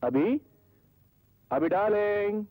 अभी अभी डार्लिंग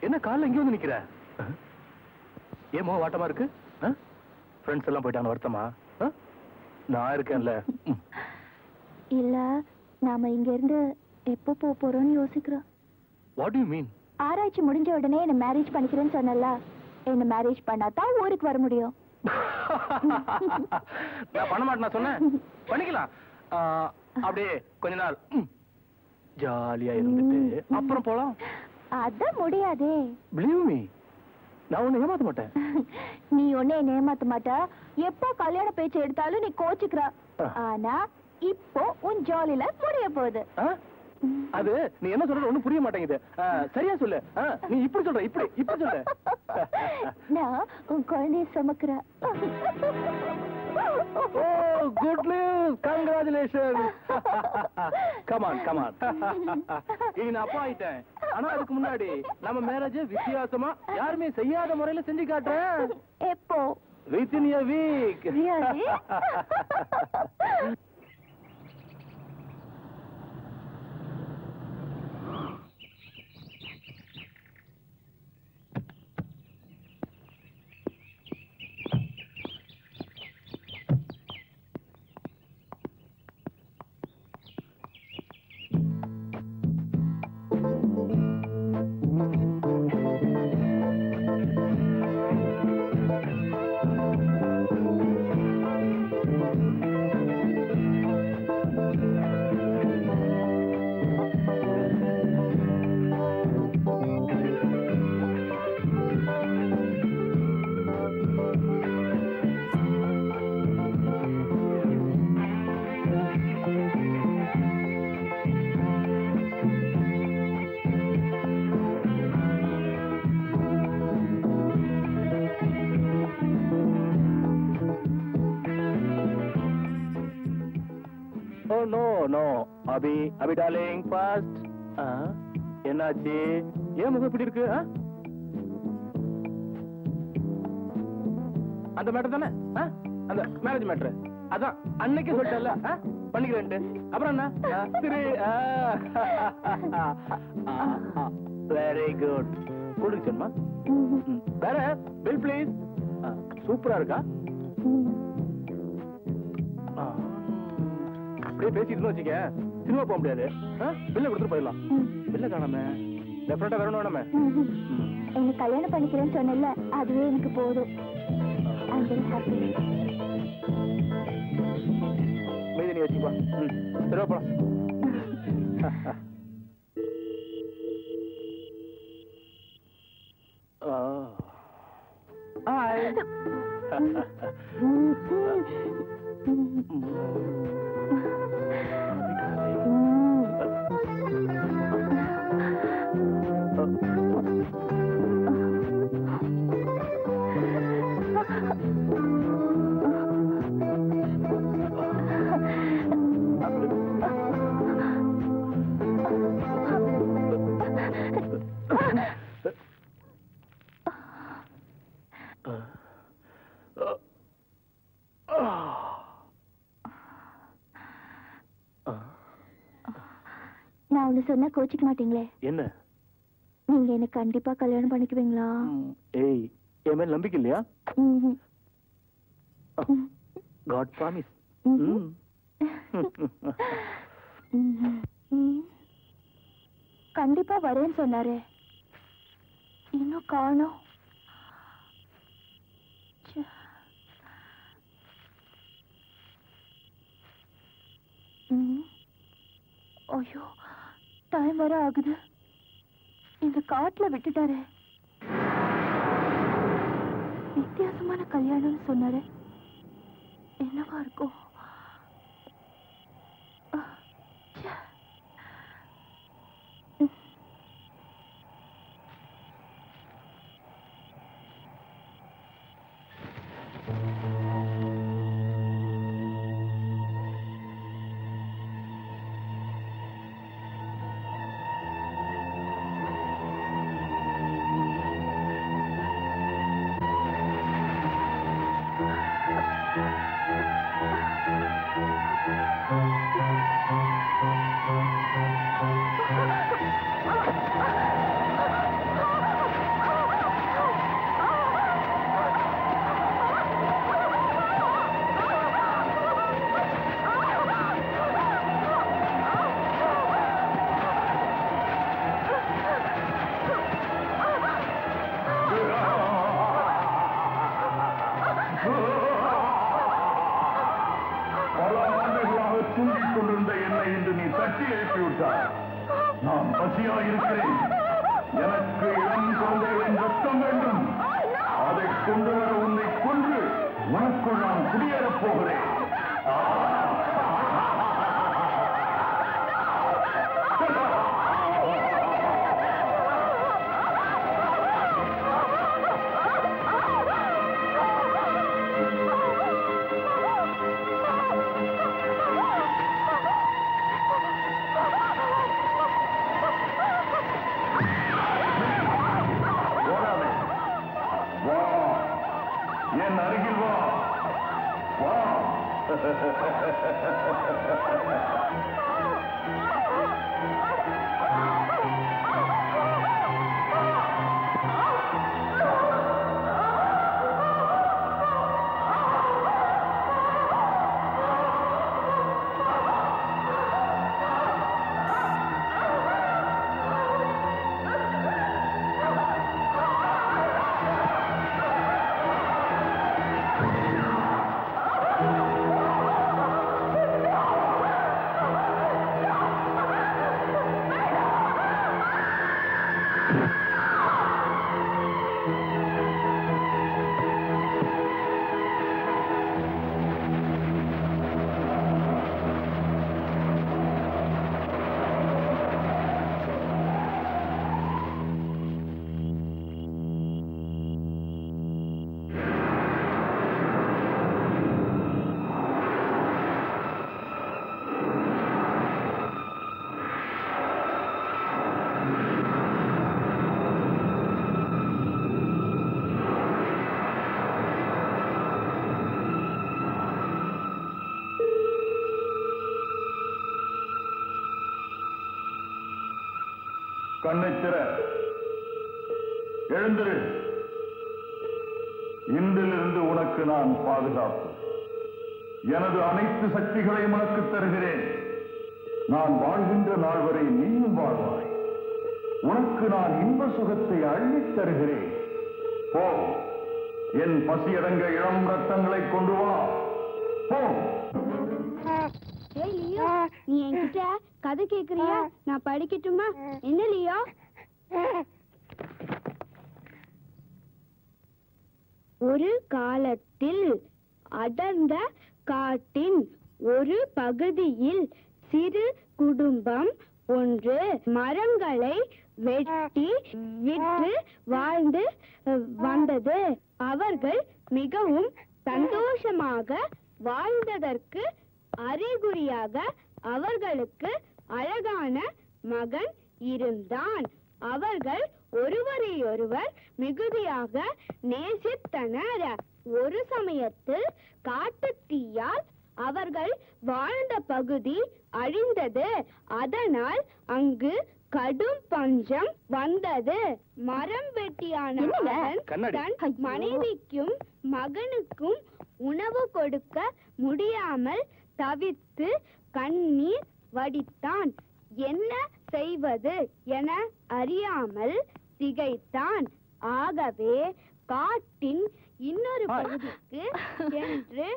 என்ன காலைல எங்க வந்து நிக்கிற? ஏமோ வாட்டமா இருக்கு? ஃப்ரெண்ட்ஸ் எல்லாம் போயிட்டாங்க வருத்தமா? நான் இருக்கேன்ல. இல்ல நாம இங்க இருந்து எப்போ போறோம்னு யோசிக்கிறோம். What do you mean? ஆராய்ச்சி முடிஞ்ச உடனே என்ன மேரேஜ் பண்ணிக்கிறேன்னு சொன்னல. என்ன மேரேஜ் பண்ணாதான் ஊருக்கு வர முடியும். நான் பண்ண மாட்டேன் சொன்னேன். பண்ணிக்கலாம். அப்படியே கொஞ்ச நாள் ஜாலியா இருந்துட்டு அப்புறம் போலாம். அத முடியாதே. Believe me. நான் உன்னை ஏமாத்த மாட்டேன். நீ உன்னை ஏமாத்த மாட்ட. எப்போ கல்யாண பேச்சு எடுத்தாலும் நீ கோச்சுக்கிற. ஆனா இப்போ உன் ஜாலி லைஃப் முடிய போகுது. அது நீ என்ன சொல்ற ஒண்ணும் புரிய மாட்டேங்குது. சரியா சொல்லு. நீ இப்படி சொல்ற இப்படி சொல்ற. நான் உன் குழந்தைய சுமக்கிறேன். Oh, good news! Congratulations! Come on. இனி நான் அப்பா ஆயிட்டேன். ஆனா அதுக்கு முன்னாடி நம்ம மேரேஜ் வித்தியாசமா யாருமே செய்யாத முறையில செஞ்சு காட்டுறேன். எப்போ? Within a week. Really? Oh no. Abhi darling fast. என்னாச்சு? ஏன் முகம் இப்படி இருக்கு? அந்த மேட்டர் தானே? அந்த மேரேஜ் மேட்டர். அதான் அன்னைக்கு சொல்லிட்டல பண்ணிக்கிறேன்ட்டு. அப்புறம் என்ன? சரி. Very good. கூடுங்க சொன்னா. வேற பில் ப்ளீஸ். சூப்பரா இருக்கா? அப்படியே பேசிட்டு வச்சுக்க சினிமா போக முடியாது. பில்ல கொடுத்துட்டு போயிடலாம். பில்ல காணாம டெஃபரட்டா வரணும் வேணாம. என்ன கல்யாணம் பண்ணிக்கிறேன்னு சொன்னல, அதுவே எனக்கு போதும். மீதி நீ வச்சுப்பா. சரி போலாம். ஹாய். நான் ஒண்ணு சொன்னா கோச்சிக்க மாட்டீங்களே? என்ன? நீங்க என்ன கண்டிப்பா கல்யாணம் பண்ணிக்குவீங்களா? ஏய், என் மேல நம்பிக்கை இல்லையா? God promise. கண்டிப்பா வரேன்னு சொன்னாரு. இன்னும் காணோம். ஐயோ, டைம் வர ஆகுது. இந்த காட்டுல விட்டுட்டாரு. வித்தியாசமான கல்யாணம்னு சொன்னாரு. என்னவா இருக்கும்? தூங்கிக் கொண்டிருந்த என்னை இன்று நீ தட்டி எழுப்பிவிட்டாய். நான் பசியா இருக்கிறேன். எனக்கு இளம் குழந்தைகளின் ரத்தம் வேண்டும். அதை கொண்டு வர உன்னை கொன்று உனக்குள் நான் குடியேறப் போகிறேன். என் அருகில் வா. வா. கண்ணைத்திற, எழுந்திரு. இன்றிலிருந்து உனக்கு நான் பாதுகாப்பு. எனது அனைத்து சக்திகளையும் உனக்கு தருகிறேன். நான் வாழ்கின்ற நாள் வரை நீயும் வாழ்வாய். உனக்கு நான் இன்ப சுகத்தை அள்ளித் தருகிறேன். போ, என் பசியடங்க இளம் ரத்தங்களை கொண்டு வா. போ. நீ என்கிட்ட கதை கேக்குறியா? நான் படிக்கட்டுமா? என்ன லியோ? ஒரு காலத்தில் அடர்ந்த காட்டின் ஒரு பகுதியில் சிறு குடும்பம் ஒன்று மரங்களை வெட்டி விற்று வாழ்ந்து வந்தது. அவர்கள் மிகவும் சந்தோஷமாக வாழ்ந்ததற்கு அறிகுறியாக அவர்களுக்கு அழகான மகன் இருந்தான். அவர்கள் ஒருவரையொருவர் மிகுதியாக நேசித்தனர். ஒரு சமயத்தில் காட்டுத் தீயால் அவர்கள் வாழ்ந்த பகுதி அழிந்தது. அதனால் அங்கு கடும் பஞ்சம் வந்தது. மரம் வெட்டியான தன் மனைவிக்கும் மகனுக்கும் உணவு கொடுக்க முடியாமல் தவித்து கண்ணீர் வடித்தான். என்ன செய்வது என அறியாமல் திகைத்தான். ஆகவே காட்டின் இன்னொரு பகுதிக்கு சென்று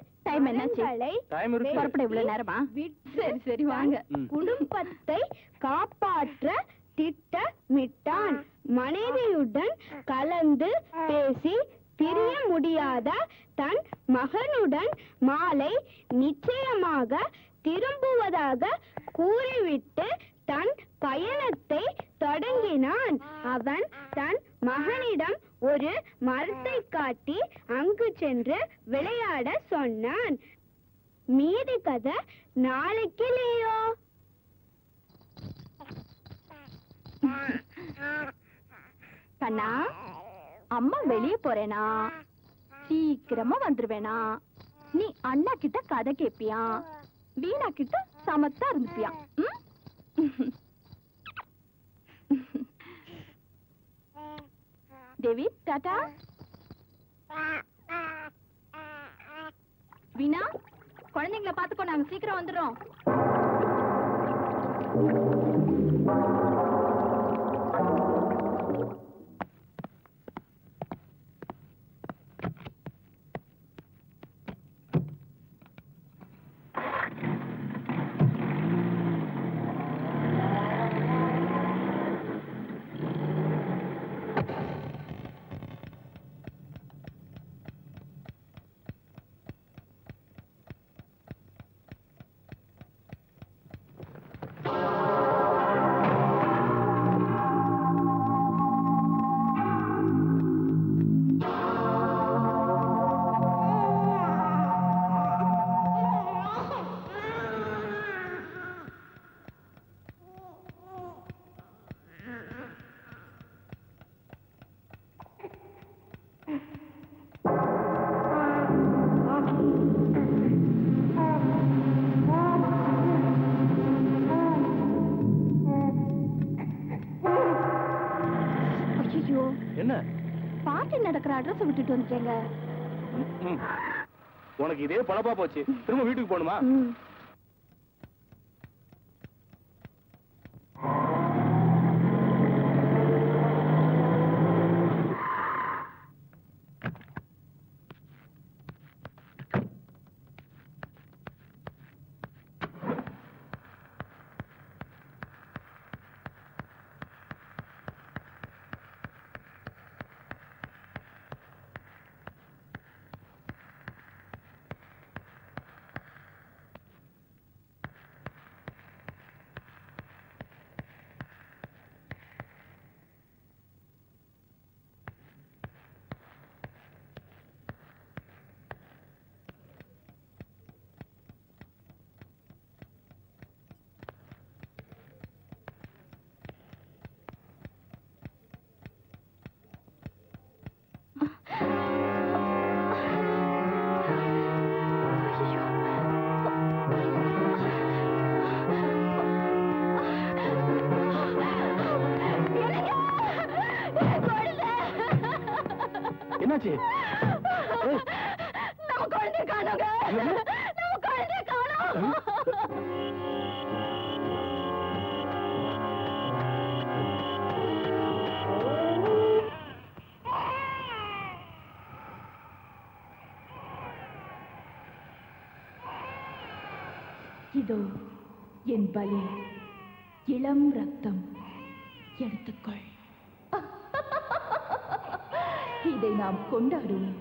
குடும்பத்தை காப்பாற்ற திட்டமிட்டான். மனைவியுடன் கலந்து பேசி பிரிய முடியாத தன் மகனுடன் மாலை நிச்சயமாக திரும்புவதாக கூறிவிட்டு தன் பயணத்தை தொடங்கினான். அவன் தன் மகனிடம் ஒரு மரத்தை காட்டி அங்கு சென்று விளையாட சொன்னான். மீதி கதை நாளைக்கு லியோ. கண்ணா, அம்மா வெளியே போறேனா? சீக்கிரமா வந்துருவேனா? நீ அண்ணா கிட்ட கதை கேப்பியா? வீணா கிட்ட சமத்தா இருந்துப்பியா? தேவி டாடா. வீணா, குழந்தைங்களை பாத்துக்கோ, நாங்க சீக்கிரம் வந்துடுறோம். என்ன பாட்டி நடக்கிற அட்ரஸ் விட்டுட்டு வந்துட்டேங்க. உனக்கு இதே பழப்பா போச்சு. திரும்ப வீட்டுக்கு போகணுமா? என்னாச்சு? நம்ம குழந்தைய காணோங்க. நம்ம குழந்தைய காணோம். இதோ என் பலி, இளம் ரத்தம், எடுத்துக்கொள். இதை நாம் கொண்டாடுவோம்.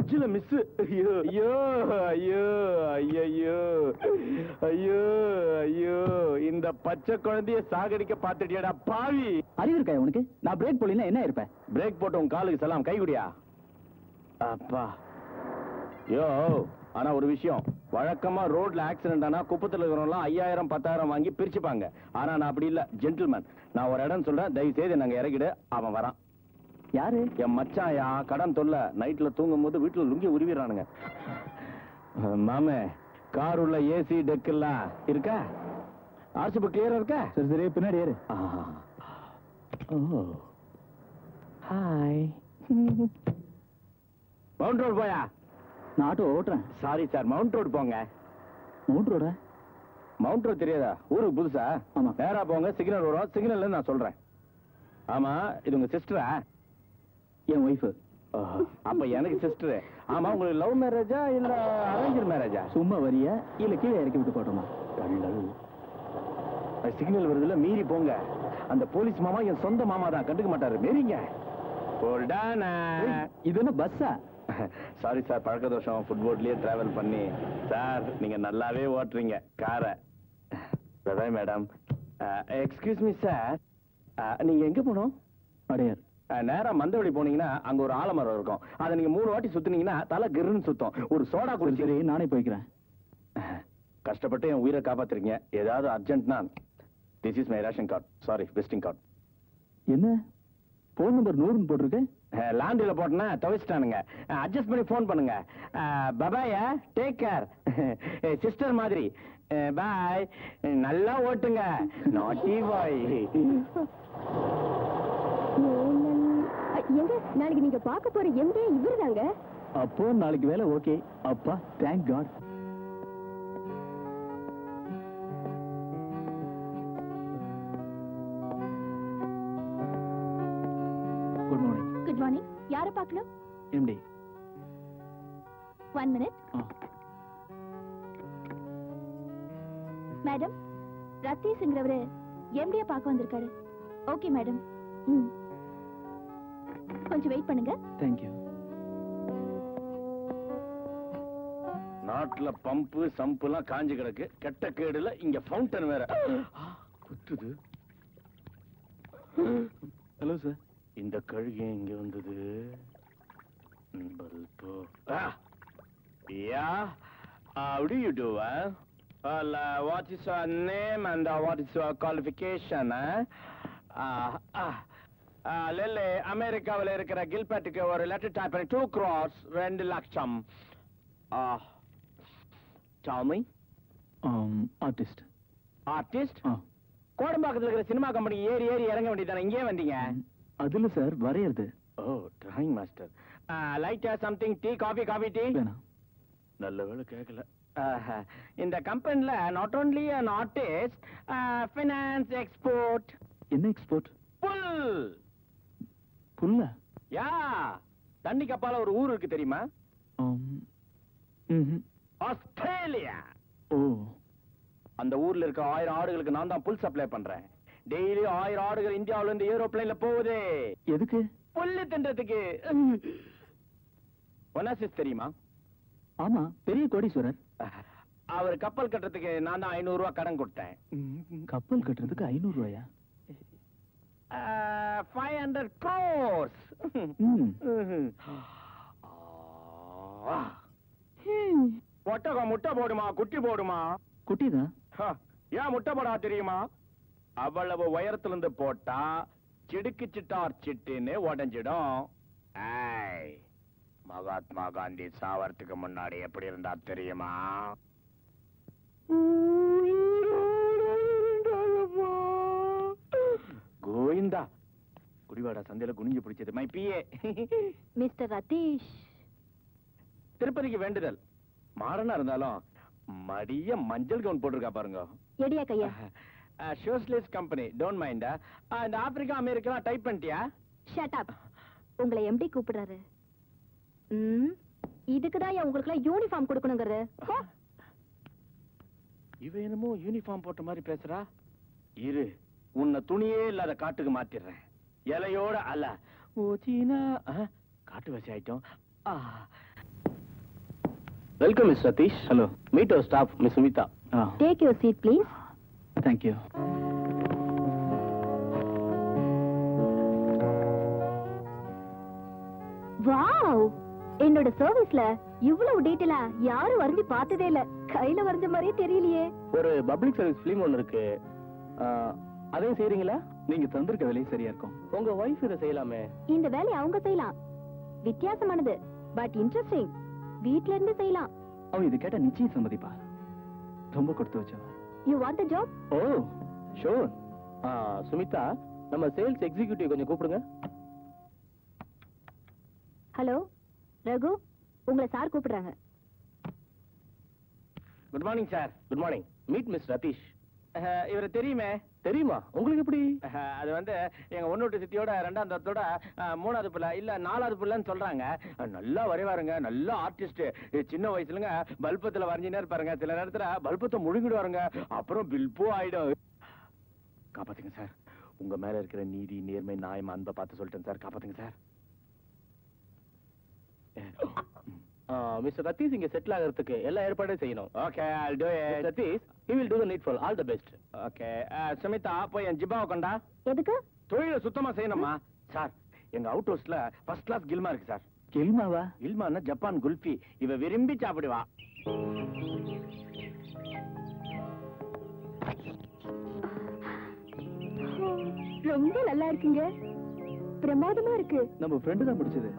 எட்ஜ்ல மிஸ். ஐயோ ஐயோ ஐயோ ஐயோ ஐயோ ஐயோ, இந்த பச்சை குழந்தைய சாகடிக்க பாத்துட்டியாடா பாவி. அறிவு இருக்கா உனக்கு? நான் பிரேக் போடலாம் என்ன இருப்பேன்? பிரேக் போட்டு உன் காலுக்கு சலாம், கை குடியா. அப்பா யோ, ஆனா ஒரு விஷயம், வழக்கமா ரோட்ல ஆக்சிடென்ட் ஆனா குப்பத்துல இருக்கிறவங்க 5000 10,000 வாங்கி பிரிச்சுப்பாங்க. ஆனா நான் அப்படி இல்ல, ஜென்டில்மேன். நான் ஒரு இடம் சொல்றேன், தயவு செய்து நாங்க இறக்கிடு. அவன் வரான். யாரு? என் மச்சாயா, கடன் தொல்ல. நைட்ல தூங்கும் போது வீட்டுல லுங்கி உருவிடுறானுங்க. மாமே, கார் உள்ள ஏசி டெக் எல்லாம் இருக்கா? ஆர்சி புக் கிளியரா இருக்கா? சரி சரி, பின்னாடி ஏறு. ஹாய். மவுண்ட் ரோடு போயா? நான் ஆட்டோ ஓட்டுறேன். சாரி சார், மவுண்ட் ரோடு போங்க. மவுண்ட் ரோடா? மவுண்ட் ரோடு தெரியாதா? ஊருக்கு புதுசா? ஆமா. நேரா போங்க, சிக்னல் வரும். சிக்னல்ல நான் சொல்றேன். ஆமா, இது உங்க சிஸ்டரா? என் ஒய்ஃபு. அப்ப எனக்கு சிஸ்டர். ஆமா, உங்களுக்கு லவ் மேரேஜா இல்ல அரேஞ்ச் மேரேஜா? சும்மா வரியா இல்ல கீழே இறக்கி விட்டு போட்டோமா? சிக்னல் வருதுல, மீறி போங்க. அந்த போலீஸ் மாமா என் சொந்த மாமா தான், கண்டுக்க மாட்டாரு. மீறிங்க. இது என்ன பஸ்ஸா? சாரி சார், பழக்க தோஷம். ஃபுட்போர்ட்லயே டிராவல் பண்ணி. சார், நீங்க நல்லாவே ஓட்டுறீங்க காரை. மேடம், எக்ஸ்கியூஸ் மீ சார், நீங்க எங்க போனோம்? அடையார். நேரா மந்தவெளி போனீங்கன்னா அங்க ஒரு ஆலமரம் இருக்கும். அதை நீங்க 3 வாட்டி சுத்துனீங்கன்னா தலை கிருன்னு சுத்தம். ஒரு சோடா குடிச்சு. சரி, நானே போய்க்கிறேன். கஷ்டப்பட்டு என் உயிரை காப்பாத்துறீங்க. ஏதாவது அர்ஜென்ட்னா, this is my ration card. Sorry, visiting card. என்ன போன் நம்பர் 100 போட்டிருக்கு? லாண்டில போட்டனா துவைச்சிட்டானுங்க. அட்ஜஸ்ட் பண்ணி போன் பண்ணுங்க. பபாயா, டேக் கேர். சிஸ்டர் மாதிரி. பாய். நல்லா ஓட்டுங்க. நாட்டி பாய். எங்க நாளைக்கு நீங்க பார்க்க போற எம்டி இவர்தாங்க. அப்போ நாளைக்கு வேலை ஓகே. அப்பா, thank God. Good morning. Good morning. யாரை பார்க்கணும்? எம்டி. 1 minute. மேடம், ரத்தீஷ்ங்கிறவரு எம்டியை பார்க்க வந்திருக்காரு. Okay madam. கொஞ்சம் வெயிட் பண்ணுங்க. Thank you. நாட்டுல பம்பு சம்பு எல்லாம் காஞ்சு கிடக்கு. கெட்ட கேடுல இங்க ஃபவுண்டன் வேற குத்துது. Hello sir. இந்த கழுகு எங்க வந்தது? பல்போ. யா, how do you do? What is your name and what is your qualification? லெல்லே, அமெரிக்காவில் இருக்கிற கில்பர்ட்டுக்கு ஒரு லெட்டர் டைப் பண்ணி 2 crores 2 லட்சம். Tell me. ஆர்டிஸ்ட். ஆர்டிஸ்ட்? கோடம்பாக்கத்தில் இருக்கிற சினிமா கம்பெனி ஏறி ஏறி இறங்க வேண்டியதானே, இங்கே வந்தீங்க? அதுல சார் வரையறது. ஓ, டிராயிங் மாஸ்டர். லைட்டா something, tea, coffee? Coffee tea வேணாம். நல்ல வேளை கேட்கல. இந்த கம்பெனில not only an artist, finance, export. என்ன எக்ஸ்போர்ட்? புல். புல்ல? யா, தண்ணி கப்பால ஒரு ஊர் இருக்கு தெரியுமா? ஆஸ்திரேலியா. ஓ. அந்த ஊர்ல இருக்க 1000 ஆடுகளுக்கு நான் தான் புல் சப்ளை பண்றேன். டெய்லி 1000 ஆடுகள் இந்தியாவுல இருந்து ஏரோப்ளேன்ல போகுது. எதுக்கு? புல்லு தின்றதுக்கு. ஒனாசிஸ் தெரியுமா? ஆமா, பெரிய கோடீஸ்வரர். அவர் கப்பல் கட்டுறதுக்கு நான் தான் 500 ரூபாய் கடன் கொடுத்தேன். கப்பல் கட்டுறதுக்கு 500 ரூபாயா? 500 crores. ஒட்டகம் முட்டை போடுமா குட்டி போடுமா? குட்டிதான். ஏன் முட்டை போடா தெரியுமா? அவ்வளவு உயரத்துல இருந்து போட்டா சிடுக்கு சிட்டார் சிட்டுன்னு உடஞ்சிடும். மகாத்மா காந்தி சாவறதுக்கு முன்னாடி எப்படி இருந்தா தெரியுமா? கோவிந்தா, குடிவாடா சந்தையில குனிஞ்சு பிடிச்சது. My PA. மிஸ்டர் ரதீஷ். திருப்பதிக்கு வேண்டுதல். மாடனா இருந்தாலும் மடிய மஞ்சள் கவுன் போட்டிருக்கா பாருங்க. எடியா கையா. Socialist company, don't mind. இந்த ஆப்பிரிக்கா அமெரிக்கா டைப் பண்ணிட்டியா? Shut up. உங்களை எம்டி கூப்பிடுறாரு. இதுக்குதான் உங்களுக்கு எல்லாம் யூனிஃபார்ம் கொடுக்கணுங்கிறது. இவ என்னமோ யூனிஃபார்ம் போட்ட மாதிரி பேசுறா. இரு, உன்னை துணியே இல்லாத காட்டுக்கு மாத்திடுறேன். இலையோட அல்ல. ஓ சீனா, காட்டு வசி ஆயிட்டோம். Welcome miss Sathish. Hello. Meet our staff miss Sumitha. Take your seat please. Thank you. Wow, என்னோட சர்வீஸ்ல இவ்வளவு டீடைலா யாரும் வரைஞ்சு பார்த்ததே இல்ல. கையில வரைஞ்ச மாதிரியே தெரியலையே. ஒரு பப்ளிக் சர்வீஸ் ஃபிலிம் ஒன்று இருக்கு, அதையும் செய்றீங்களா? நீங்க தந்திருக்க வேலையும் சரியா இருக்கும். உங்க வைஃப் இதை செய்யலாமே. இந்த வேலையை அவங்க செய்யலாம். வித்தியாசமானது பட் இன்ட்ரெஸ்டிங். வீட்ல இருந்து செய்யலாம். அவ இது கேட்டா நிச்சயம் சம்மதிப்பா. ரொம்ப கொடுத்து வச்சவ. You want the job? Oh sure. Sumitha, நம்ம சேல்ஸ் எக்ஸிக்யூட்டிவ் கொஞ்சம் கூப்பிடுங்க. ஹலோ ரகு, உங்களை சார் கூப்பிடுறாங்க. Good morning sir. Good morning. Meet miss Ratheesh. இவரை தெரியுமே? தெரியுமா? உங்களுக்கு எப்படி? அது வந்து எங்க ஒன்னோட்டு சித்தியோட ரெண்டாம் தரத்தோட மூணாவது பிள்ளை இல்ல நாலாவது பிள்ளைன்னு சொல்றாங்க. நல்லா வரைவாருங்க, நல்ல ஆர்டிஸ்ட். சின்ன வயசுலங்க பல்பத்துல வரைஞ்சினே இருப்பாருங்க. சில நேரத்துல பல்பத்தை முழுங்கிடுவாருங்க. அப்புறம் பில்போ ஆயிடும். காப்பாத்துங்க சார். உங்க மேல இருக்கிற நீதி, நேர்மை, நியாயம், அன்பை பார்த்து சொல்லிட்டேன் சார். காப்பாத்துங்க சார். மிஸ்டர் சதீஷ் இங்க செட்டில் ஆகிறதுக்கு எல்லா ஏற்பாடும் செய்யணும். Okay, I'll do it. Sathish, he will do the needful. All the best. Okay. Sumitha, போய் என் ஜிப்பாவை கொண்டா. எதுக்கு? தொழிலை சுத்தமா செய்யணுமா? சார், எங்க அவுட் ஹவுஸ்ல ஃபர்ஸ்ட் கிளாஸ் கில்மா இருக்கு சார். கில்மாவா? கில்மான்னா ஜப்பான் குல்ஃபி. இவ விரும்பி சாப்பிடுவா. ரொம்ப நல்லா இருக்குங்க. பிரமாதமா இருக்கு. நம்ம ஃப்ரெண்டு தான் முடிச்சது.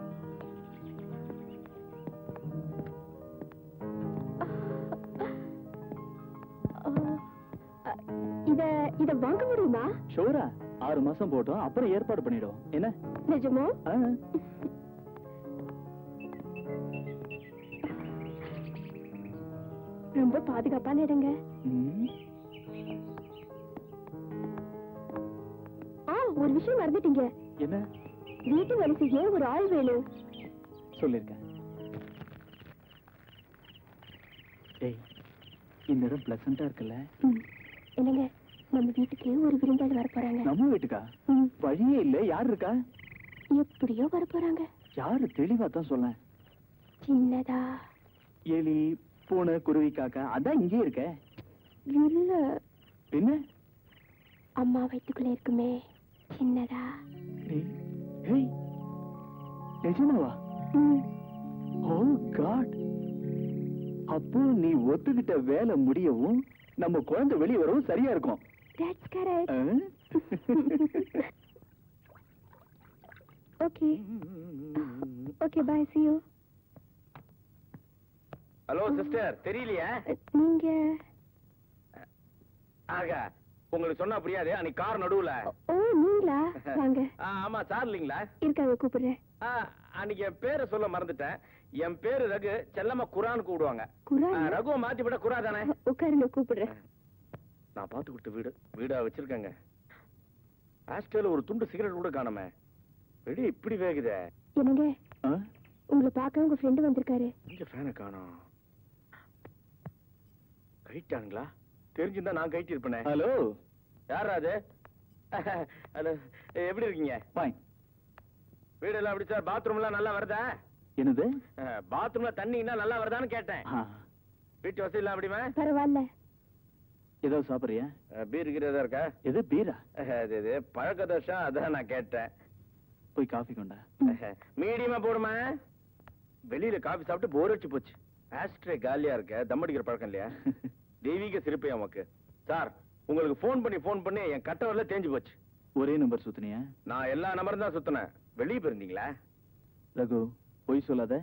இத வாங்க முடியுமா? ஷூரா. 6 மாசம் போட்டோம், அப்புறம் ஏற்பாடு பண்ணிடுவோம். என்ன? நிஜமா? ரொம்ப பாதுகாப்பான இடங்க. ஒரு விஷயம் மறந்துட்டீங்க. என்ன? வீட்டு வேலை செய்ய ஒரு ஆள் வேணும். சொல்லிருக்கேன். ஏய், இந்த இடம் பிளசண்டா இருக்குல்ல? என்னங்க, நம்ம வீட்டுக்கு ஒரு விருந்தாளி வர போறாங்க. நம்ம வீட்டுக்கா? வழியே இல்ல. யார் இருக்கா? எப்படியோ வர போறாங்க. யாரு? தெளிவா தான் சொல்ல. சின்னதா எலி, பூனை, குருவி, காக்கா அதான் இங்கே இருக்க. இல்ல, என்ன? அம்மா வயித்துக்குள்ள இருக்குமே, சின்னதா. ஏய், நிஜமாவா? ஓ காட். அப்போ நீ ஒத்துக்கிட்ட வேலை முடியவும் நம்ம குழந்தை வெளியே வரவும் சரியா இருக்கும். That's correct. Okay. Okay, bye. See you. Hello sister, தெரியலையா? நீங்க ஆக உங்களுக்கு சொன்னா புரியாது. அன்னைக்கு கார் நடுவுல. ஓ, நீங்களா? வாங்க. ஆமா, சார் இல்லீங்களா? இருக்காங்க, கூப்பிடுறேன். அன்னைக்கு என் பேரை சொல்ல மறந்துட்டேன். என் பேரு ரகு. செல்லம்மா குரான் கூப்பிடுவாங்க. குரான்? ரகுவை மாத்தி விட குரா தானே? உட்காருங்க, கூப்பிடுறேன். நான் பார்த்து கொடுத்த வீடா வச்சிருக்கேங்க. ஆஸ்ட்ரேல ஒரு துண்டு சிகரெட் கூட காணுமே. வெளியே இப்படி வேகுதே. என்னங்க, உங்களை பார்க்க உங்க ஃப்ரெண்டு வந்திருக்காரு. இங்க ஃபேனை காணோம். கைட்டானுங்களா? தெரிஞ்சிருந்தா நான் கைட்டி இருப்பேனே. ஹலோ, யாரா அது? ஹலோ, எப்படி இருக்கீங்க? ஃபைன். வீடெல்லாம் எப்படி சார்? பாத்ரூம் எல்லாம் நல்லா வருதா? என்னது? பாத்ரூம்ல தண்ணின்னா நல்லா வருதான்னு கேட்டேன். வீட்டு வசதி எல்லாம் எப்படிமா? பரவாயில்ல. ஏதாவது சாப்பிடுறியா? பீர் இருக்கிறதா இருக்கா? எது பீரா? இது பழக்க தோஷம், அதான் நான் கேட்டேன். போய் காஃபி கொண்டா. மீடியமா போடுமா? வெளியில காபி சாப்பிட்டு போர் அடிச்சு போச்சு. ஆஸ்ட்ரே காலியா இருக்க. தம் அடிக்கிற பழக்கம் இல்லையா? தெய்வீக சிரிப்பு நமக்கு. சார், உங்களுக்கு போன் பண்ணி என் கட்டவரில் தேஞ்சு போச்சு. ஒரே நம்பர் சுத்தினியா? நான் எல்லா நம்பரும் தான் சுத்தினேன். வெளியே போயிருந்தீங்களா? ரகு, பொய் சொல்லாத.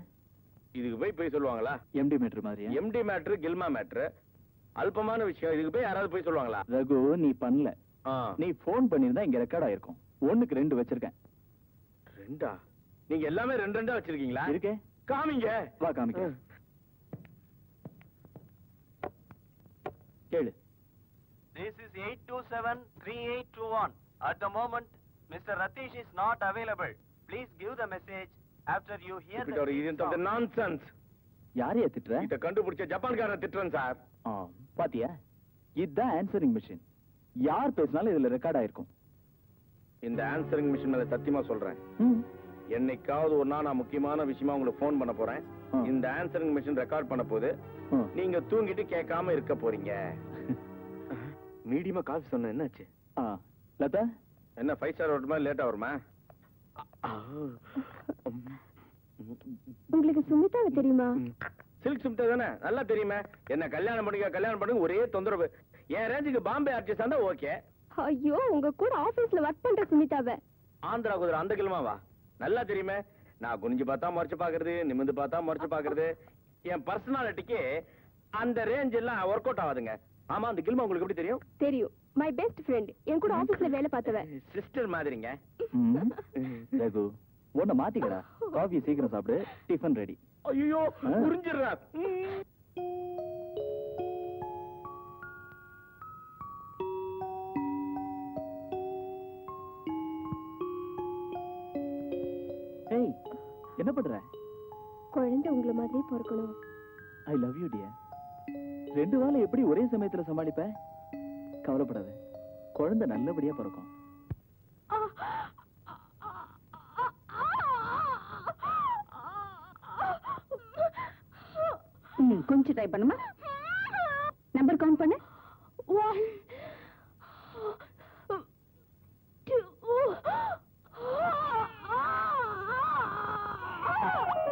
இதுக்கு போய் சொல்லுவாங்களா? எம்டி மேட்ரு மாதிரியா? எம்டி மேட்ரு, கில்மா மேட்ரு, அல்பமான விஷயம். இதுக்கு போய் யாராவது போய் சொல்லுவாங்களா? ரகு, நீ பண்ணல. நீ போன் பண்ணிருந்தா இங்க ரெக்கார்ட் ஆயிருக்கும். 1க்கு 2 வச்சிருக்கேன். 2ஆ? நீங்க எல்லாமே 2 வச்சிருக்கீங்களா? இருக்கே. காமிங்க. வா காமிக்க. கேளு. This is 827-3821. At the moment, Mr. Ratish is not available. Please give the message after you hear the இது நான்சென்ஸ். யாரையா திட்டுற? இத கண்டுபிடிச்ச ஜப்பான்காரன் திட்டுறேன் சார். பாத்தியா? இதுதான் ஆன்சரிங் மிஷின். யார் பேசினாலும் இதுல ரெக்கார்ட் ஆயிருக்கும். இந்த ஆன்சரிங் மிஷின் மேல சத்தியமா சொல்றேன், என்னைக்காவது ஒரு நாள் நான் முக்கியமான விஷயமா உங்களுக்கு போன் பண்ண போறேன். இந்த ஆன்சரிங் மிஷின் ரெக்கார்ட் பண்ண போது நீங்க தூங்கிட்டு கேட்காம இருக்க போறீங்க. மீடியமா காஃபி சொன்ன என்னாச்சு? லதா என்ன 5 ஸ்டார் வருமா லேட்டா வருமா? உங்களுக்கு சுமிதாவை தெரியுமா? சில்க் சுமிதா தானே, நல்லா தெரியுமே. என்ன கல்யாணம் பண்ணுங்க ஒரே தொந்தரவு. என் ரேஞ்சுக்கு பாம்பே ஆர்டிஸ்ட் இருந்தா ஓகே. ஐயோ, உங்க கூட ஆபீஸ்ல ஒர்க் பண்ற சுமிதாவை. ஆந்திரா குதிரை அந்த கிழமாவா? நல்லா தெரியுமே. நான் குனிஞ்சு பார்த்தா முறைச்சு பாக்குறது, நிமிந்து பார்த்தா முறைச்சு பாக்குறது. என் பர்சனாலிட்டிக்கு அந்த ரேஞ்ச் எல்லாம் ஒர்க் அவுட் ஆகாதுங்க. ஆமா, அந்த கில்மா உங்களுக்கு எப்படி தெரியும்? தெரியும், மை பெஸ்ட் ஃப்ரெண்ட். என் கூட ஆபீஸ்ல வேலை பார்த்தவ. சிஸ்டர் மாதிரிங்க. ரகு ஒன்ன மாத்திக்கடா. காஃபி சீக்கிரம் சாப்பிடு, டிஃபன் ரெடி. ஐயோ, புரிஞ்சிடுறா. ஏய், என்ன பண்ற? குழந்தை உங்களை மாதிரி பிறக்கணும். I love you dear. 2 வாரம் எப்படி ஒரே சமயத்துல சமாளிப்ப? கவலைப்படாத, குழந்தை நல்லபடியா பிறக்கும். கொஞ்சம் ட்ரை பண்ணுமா? நம்பர் கவுண்ட் பண்ணு. 1 2.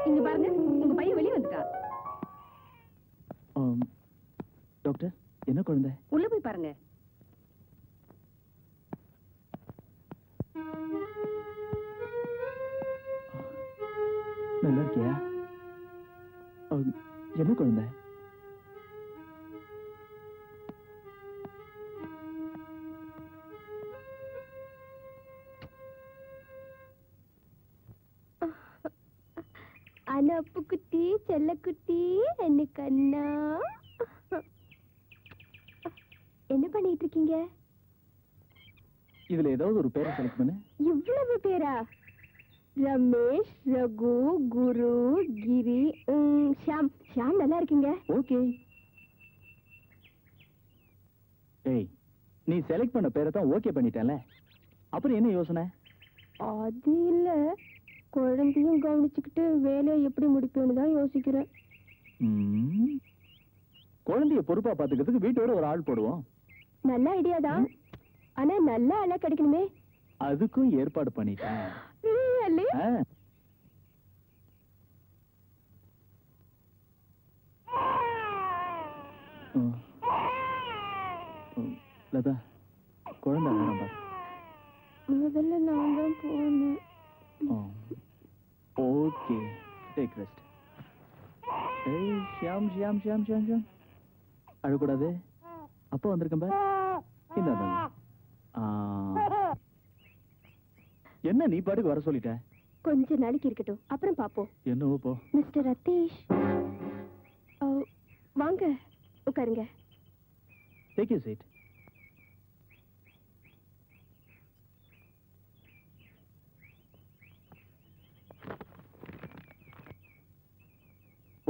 இங்க பாருங்க, உங்க பையன் வெளியே வந்துட்டா. டாக்டர், என்ன குழந்தை? உள்ள போய் பாருங்க. நல்லா இருக்கியா? என்ன குழந்தை? அனப்பு குட்டி, செல்ல குட்டி, என்ன கண்ணா. என்ன பண்ணிட்டு இருக்கீங்க? இதுல ஏதாவது ஒரு பேரை செலக்ட் பண்ணு. இவ்வளவு பேரா? ரமேஷ், ரகு, குரு, கிரி, ஷாம். ஷாம் நல்லா இருக்கீங்க. ஓகே. ஏய், நீ செலக்ட் பண்ண பேரை தான் ஓகே பண்ணிட்டேன்ல, அப்புறம் என்ன யோசனை? அது இல்ல, குழந்தையும் கவனிச்சுக்கிட்டு வேலையை எப்படி முடிப்பேன்னு தான் யோசிக்கிறேன். குழந்தைய பொறுப்பா பாத்துக்கிறதுக்கு வீட்டோட ஒரு ஆள் போடுவோம். நல்ல ஐடியா தான், ஆனா நல்ல ஆளா கிடைக்கணுமே. அதுக்கும் ஏற்பாடு பண்ணிட்டேன். Really? லதா, குழந்தை வேணும் பாரு. முதல்ல நான் தான் போகணும். Okay, take rest. ஏய் ஷியாம் ஷியாம் ஷியாம் ஷியாம் ஷியாம், அழக்கூடாது. அப்பா வந்திருக்கேன் பாரு. இந்த என்ன நீ பாட்டுக்கு வர சொல்லிட்ட? கொஞ்ச நாளைக்கு இருக்கட்டும், அப்புறம் பாப்போம். என்னவோ போ. மிஸ்டர் ரதீஷ், வாங்க உட்காருங்க. Take you seat.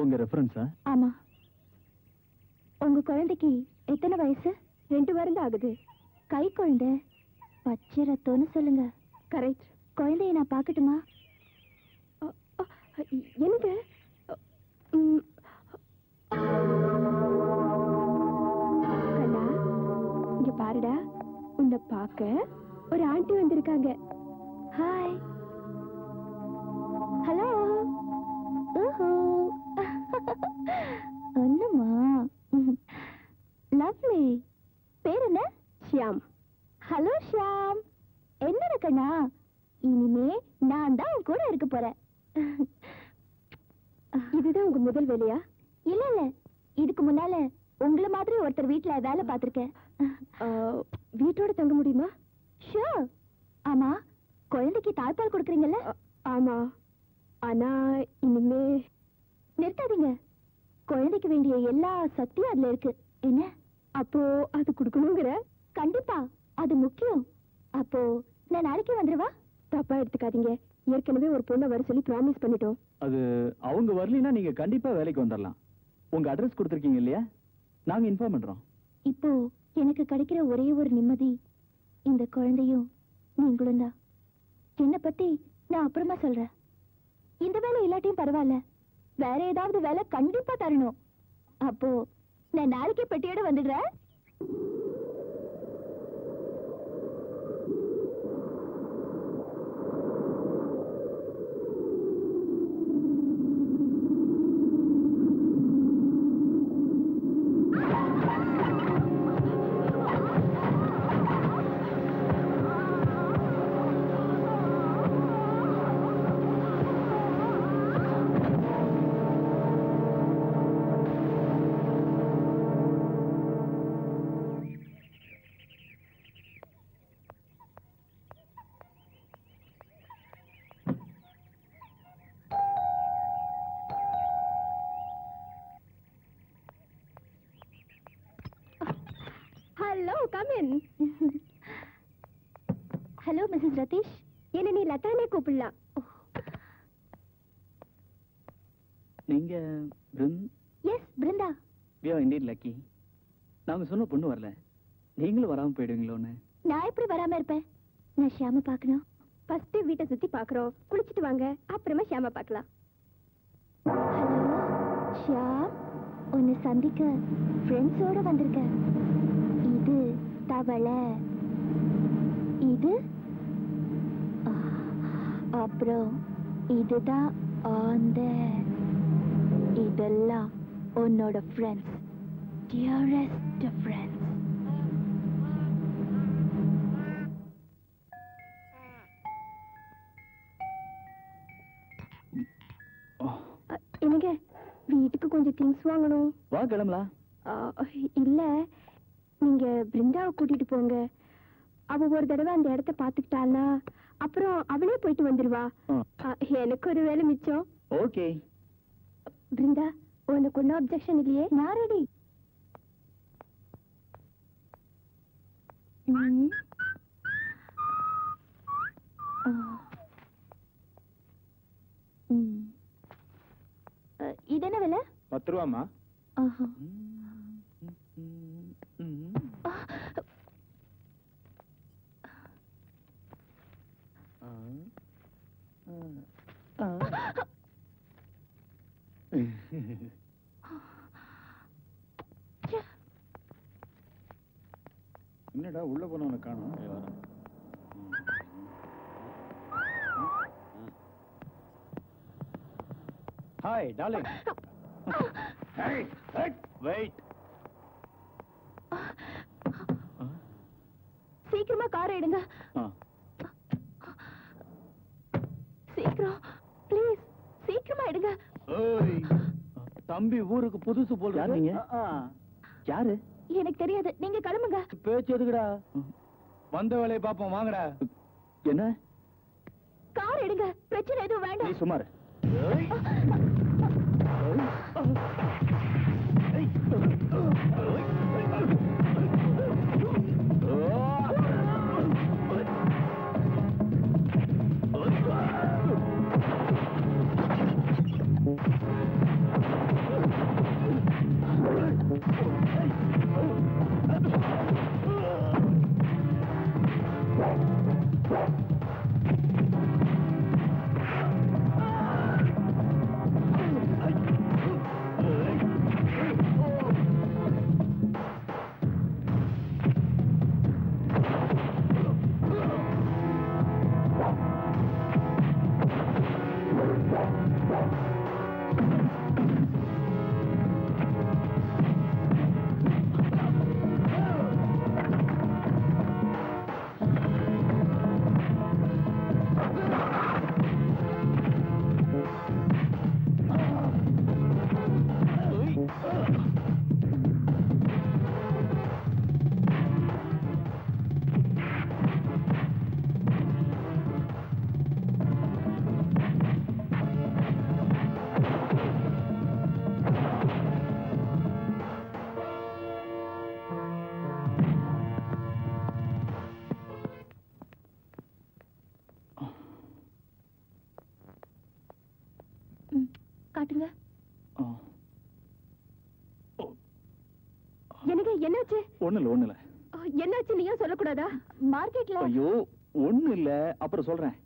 உங்க ரெஃபரன்ஸா? ஆமா. உங்க குழந்தைக்கு எத்தனை வயசு? 2 வாரம் தான் ஆகுது. கை குழந்தை, பச்சை ரத்தம்னு சொல்லுங்க. கரெக்ட். குழந்தைய நான் பார்க்கட்டுமா? எனக்கு கண்ணா, இங்க பாருடா, உன்னை பார்க்க ஒரு ஆண்டி வந்திருக்காங்க. ஹாய். ஹலோ. ஒண்ணுமா? லவ்லி. பேர் என்ன? ஷியாம். ஹலோ ஷியாம். என்னடா கண்ணா, இனிமே நான் தான் உன் கூட இருக்க போறேன். இதுதான் உங்க முதல் வேலையா? இல்ல இல்ல, இதுக்கு முன்னால உங்களை மாதிரி ஒருத்தர் வீட்டுல வேலை பார்த்திருக்கேன். வீட்டோட தங்க முடியுமா? ஷூர். ஆமா, குழந்தைக்கு தாய்ப்பால் கொடுக்குறீங்கல்ல? ஆமா. ஆனா இனிமே நிறுத்தாதீங்க. குழந்தைக்கு வேண்டிய எல்லா சக்தியும் அதுல இருக்கு. என்ன அப்போ அது கொடுக்கணுங்கிற? கண்டிப்பா, அது முக்கியம். அப்போ நான் நாளைக்கே வந்துருவா? தப்பா எடுத்துக்காதீங்க, ஏற்கனவே ஒரு பொண்ணை வர சொல்லி ப்ராமிஸ் பண்ணிட்டோம். அது அவங்க வரலைன்னா நீங்க கண்டிப்பா வேலைக்கு வந்துடலாம். உங்க அட்ரஸ் கொடுத்துருக்கீங்க இல்லையா? நாங்க இன்ஃபார்ம் பண்றோம். இப்போ எனக்கு கிடைக்கிற ஒரே ஒரு நிம்மதி இந்த குழந்தையும் நீங்களும் தான். என்னை பத்தி நான் அப்புறமா சொல்றேன். இந்த வேலை இல்லாட்டியும் பரவாயில்ல, வேற ஏதாவது வேலை கண்டிப்பா தரணும். அப்போ நான் நாளைக்கே பெட்டியோட வந்துடுறேன். Hello, come in. Hello missus Ratheesh. என்ன நீ லதானே கூப்பிடலாம். நீங்க yes, Brindha. we are indeed lucky. நாங்க சொன்ன பொண்ணு வரல, நீங்களும் வராம போயிடுவீங்களோன்னு. நான் எப்படி வராம இருப்பேன்? நான் ஷியாம பார்க்கணும். ஃபர்ஸ்ட் வீட்டை சுத்தி பார்க்கறோம், குளிச்சிட்டு வாங்க, அப்புறமா ஷியாம பார்க்கலாம். ஹலோ ஷியாம், உன்னை சந்திக்க ஃப்ரெண்ட்ஸோட வந்திருக்கேன். இது தவளை, இது அப்புறம் இதுதான் ஆந்தை. இதெல்லாம் உன்னோட ஃப்ரெண்ட்ஸ், டியரஸ்ட் ஃப்ரெண்ட்ஸ். எனக்கு வீட்டுக்கு கொஞ்சம் திங்ஸ் வாங்கணும். வா கிளம்பலாம். இல்ல, நீங்க பிருந்தாவை கூட்டிட்டு போங்க. அவ ஒரு தடவை அந்த இடத்த பாத்துக்கிட்டாளா, அப்புறம் அவளே போயிட்டு வந்துருவா. எனக்கு ஒரு வேலை மிச்சம். ஓகே பிருந்தா, உனக்கு ஒன்னும் அப்செக்ஷன் இல்லையே? நான் ரெடி. இது என்ன விலை? 10 ரூபாமா? என்னடா உள்ள போனவனை காணோம். Hi darling. வெயிட். சீக்கிரமா காரை எடுங்க. சீக்கிரம் ப்ளீஸ், சீக்கிரமா எடுங்க. ஓய், தம்பி ஊருக்கு புதுசு போல். யார் நீங்க? யாரு? எனக்கு தெரியாது, நீங்க கிளம்புங்க. பேச்சு எதுக்குடா? வந்த வேலையை பாப்போம், வாங்கடா. என்ன? கார் எடுங்க, பிரச்சனை எதுவும் நீ வேண்டாம். சுமார். காட்டுங்க. எனக்கு என்னாச்சு? ஒண்ணு இல்ல. என்னாச்சு நீயும் சொல்லக்கூடாதா? மார்க்கெட்ல. ஐயோ ஒண்ணு இல்ல, அப்புறம் சொல்றேன்.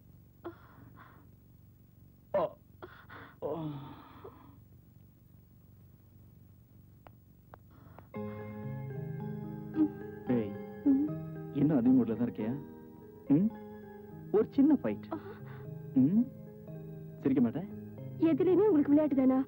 ஒரு சின்ன ஃபைட். சிரிக்க மாட்டேன். எதுலயுமே உங்களுக்கு விளையாட்டு தானா?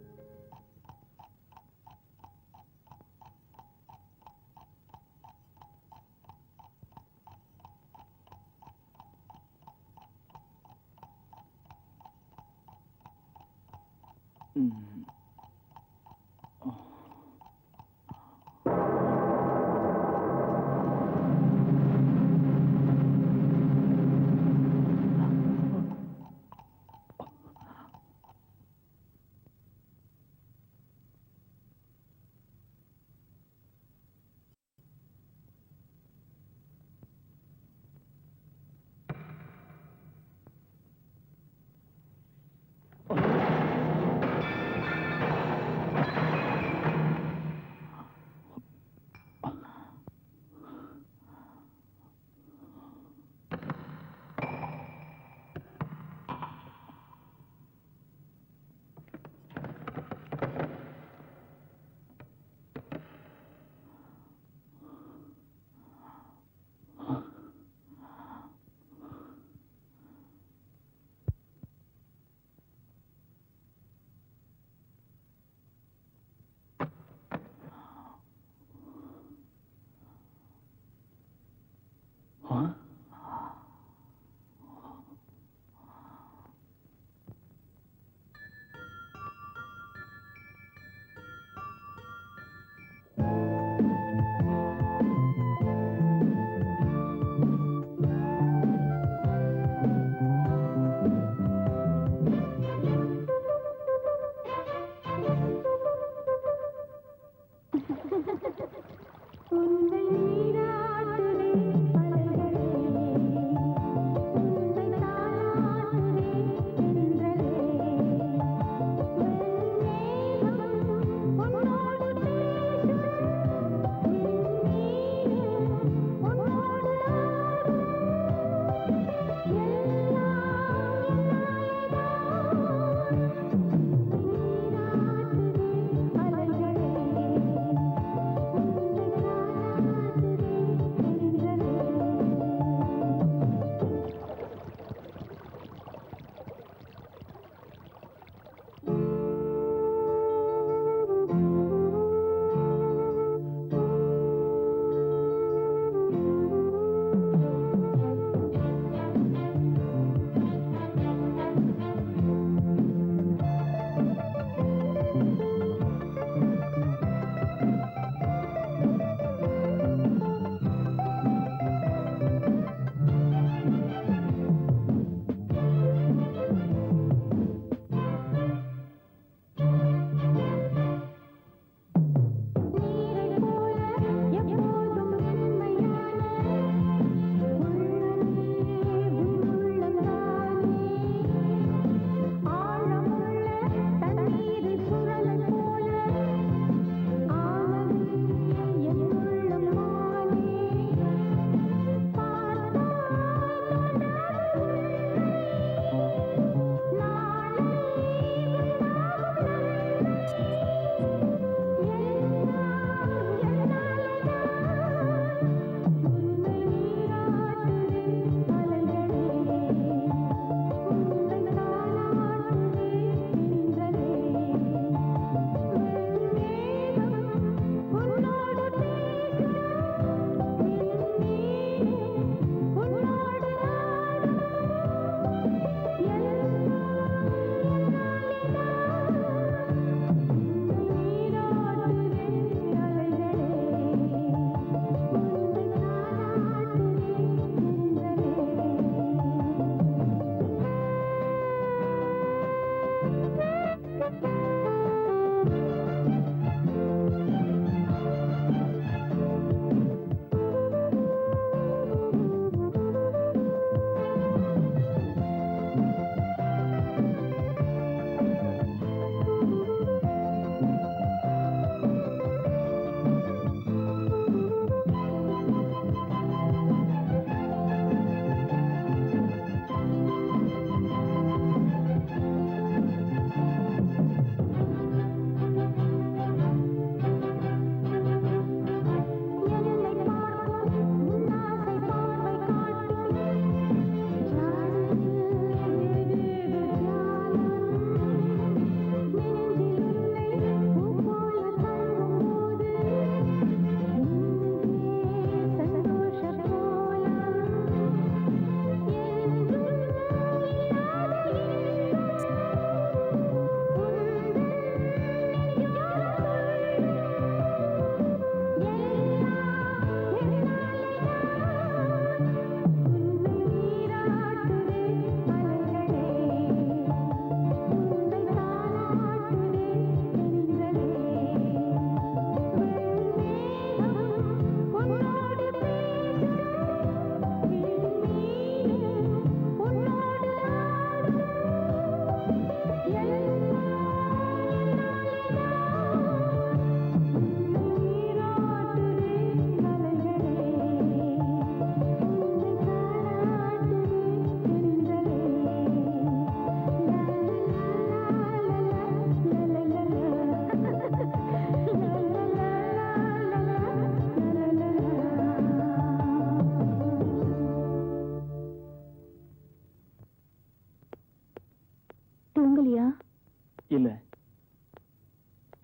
இல்ல,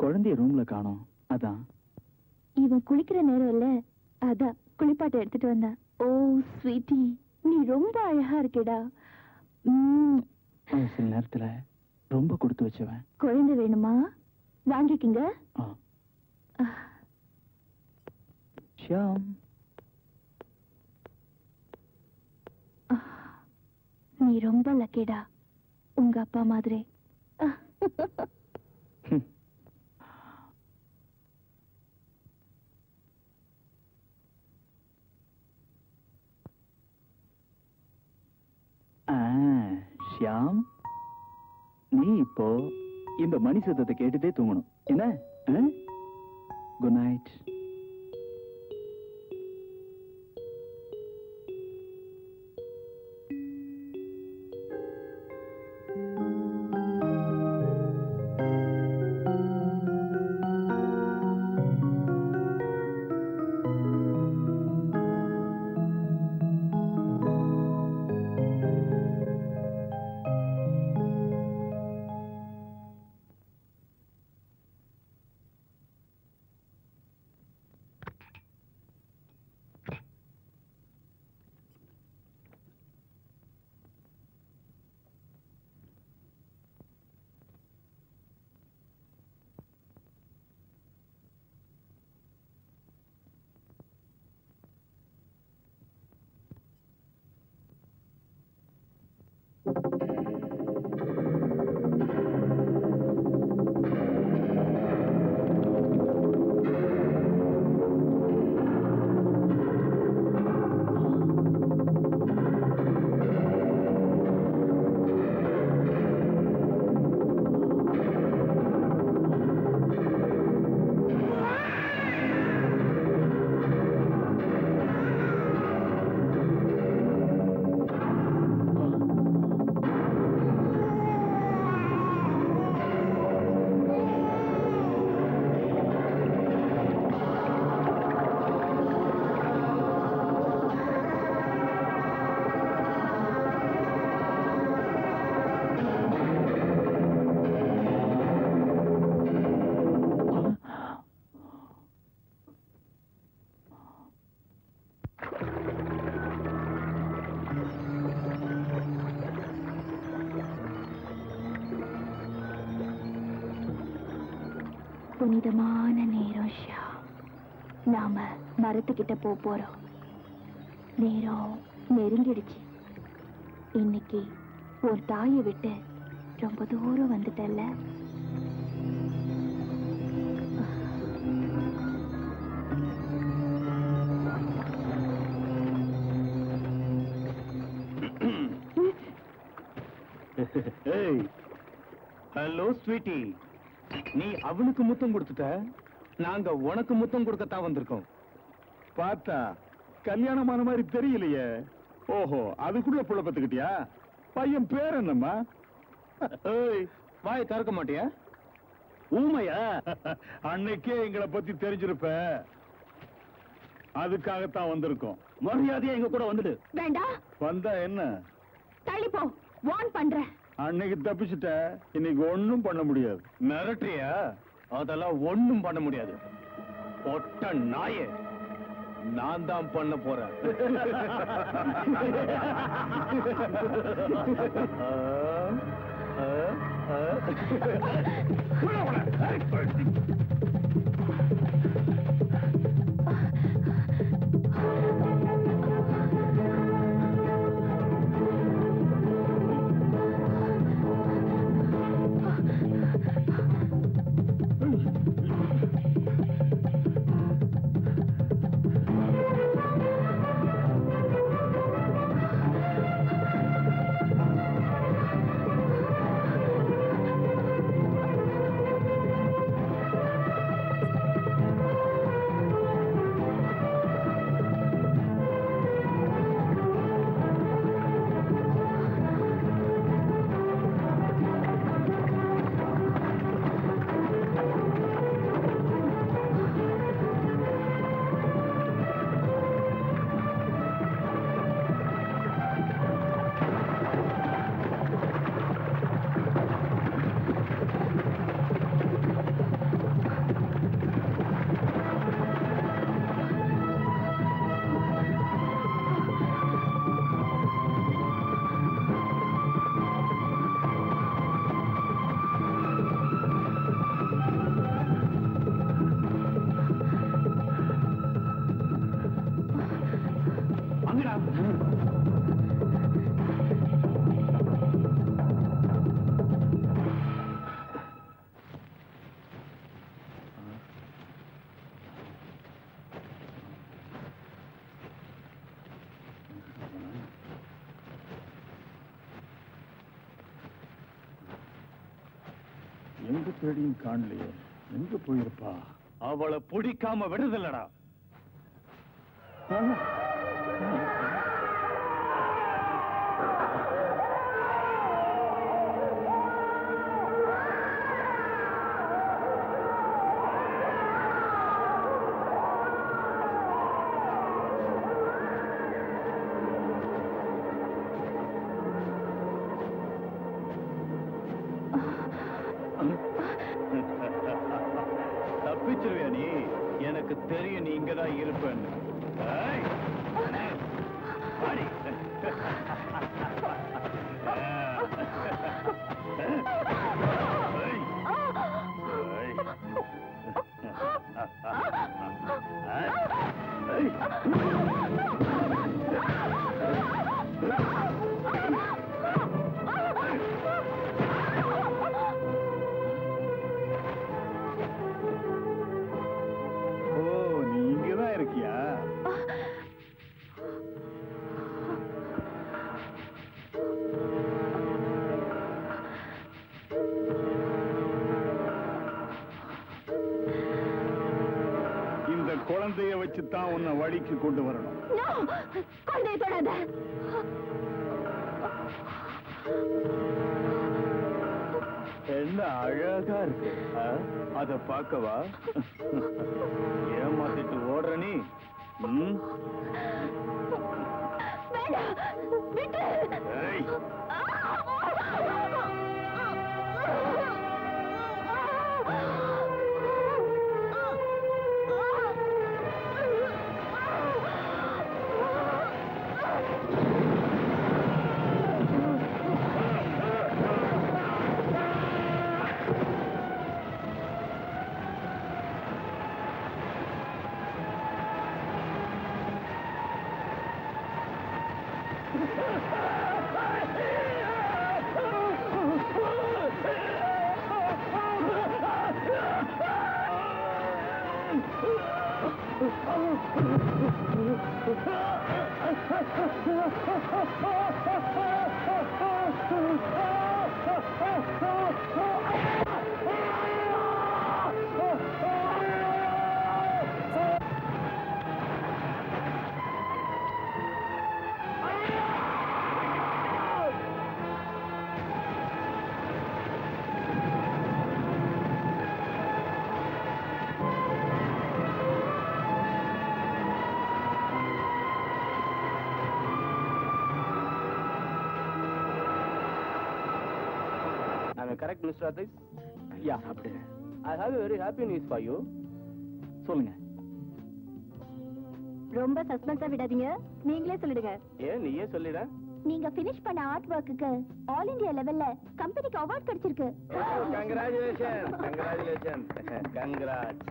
குழந்தைய ரூம்ல காணோம். அதான். இவன் குளிக்கிற நேரம் இல்ல, அதான் குளிப்பாட்டை எடுத்துட்டு வந்தேன். ஓ ஸ்வீட்டி, நீ ரொம்ப அழகா இருக்கேடா. சில நேரத்துல ரொம்ப கொடுத்து வச்சவன். குழந்தை வேணுமா? வாங்கிக்கிங்க. ஷியாம், நீ ரொம்ப லக்கிடா, உங்க அப்பா மாதிரி. ஷியாம், நீ இப்போ இந்த மணி சத்தத்தை கேட்டுட்டே தூங்கணும். என்ன? Good night. புனிதமான நேரம் ஷா. நாம மரத்துக்கிட்ட போறோம். நேரம் நெருங்கிடுச்சு. இன்னைக்கு ஒரு தாயை விட்டு ரொம்ப தூரம் வந்துட்டல்ல. ஹலோ ஸ்வீட்டி, நீ அவனுக்கு முத்தம் கொடுத்துட்ட, நாங்க உனக்கு முத்தம் கொடுக்கத்தான் வந்திருக்கோம். பார்த்தா கல்யாணமான மாதிரி தெரியலையே. ஓஹோ, அதுக்குள்ள புள்ள பத்துக்கிட்டியா? பையன் பேர் என்னம்மா? வாயை திறக்க மாட்டியா? ஊமையா? அன்னைக்கே எங்களை பத்தி தெரிஞ்சிருப்ப. அதுக்காகத்தான் வந்திருக்கோம். மரியாதையா எங்க கூட வந்துடு. வேண்டாம். வந்தா என்ன? தள்ளி போ, வார்ன் பண்றேன். அன்னைக்கு தப்பிச்சுட்ட, இன்னைக்கு ஒண்ணும் பண்ண முடியாது. மிரட்டுறியா? அதெல்லாம் ஒண்ணும் பண்ண முடியாது. ஒட்ட நாயே, நான் தான் பண்ண போறேன். எங்க தேடியும் காணலையே. எங்க போயிருப்பா? அவளை பிடிக்காம விடுதலடா. தப்பிச்சிருவியா நீ? எனக்கு தெரியும் நீ இங்கதான் இருப்பேன்னு. குழந்தைய வச்சுதான் உன்னை வழிக்கு கொண்டு வரணும். குழந்தைய தொடாத. என்ன அழகா இருக்கு. அத பார்க்கவா? ஏமாத்திட்டு ஓடுற நீ? Correct, Mr. Ratish? Yeah, I have a very happy news for you. சொல்லுங்க. ரொம்ப சஸ்பென்ஸா விடாதீங்க, நீங்களே சொல்லிடுங்க. ஏன் நீயே சொல்லிட? நீங்க finish பண்ண ஆர்ட் வர்க்குக்கு ஆல் இந்தியா லெவல்ல கம்பெனிக்கு அவார்ட் கிடைச்சிருக்கு. Congratulations, congratulations, congrats.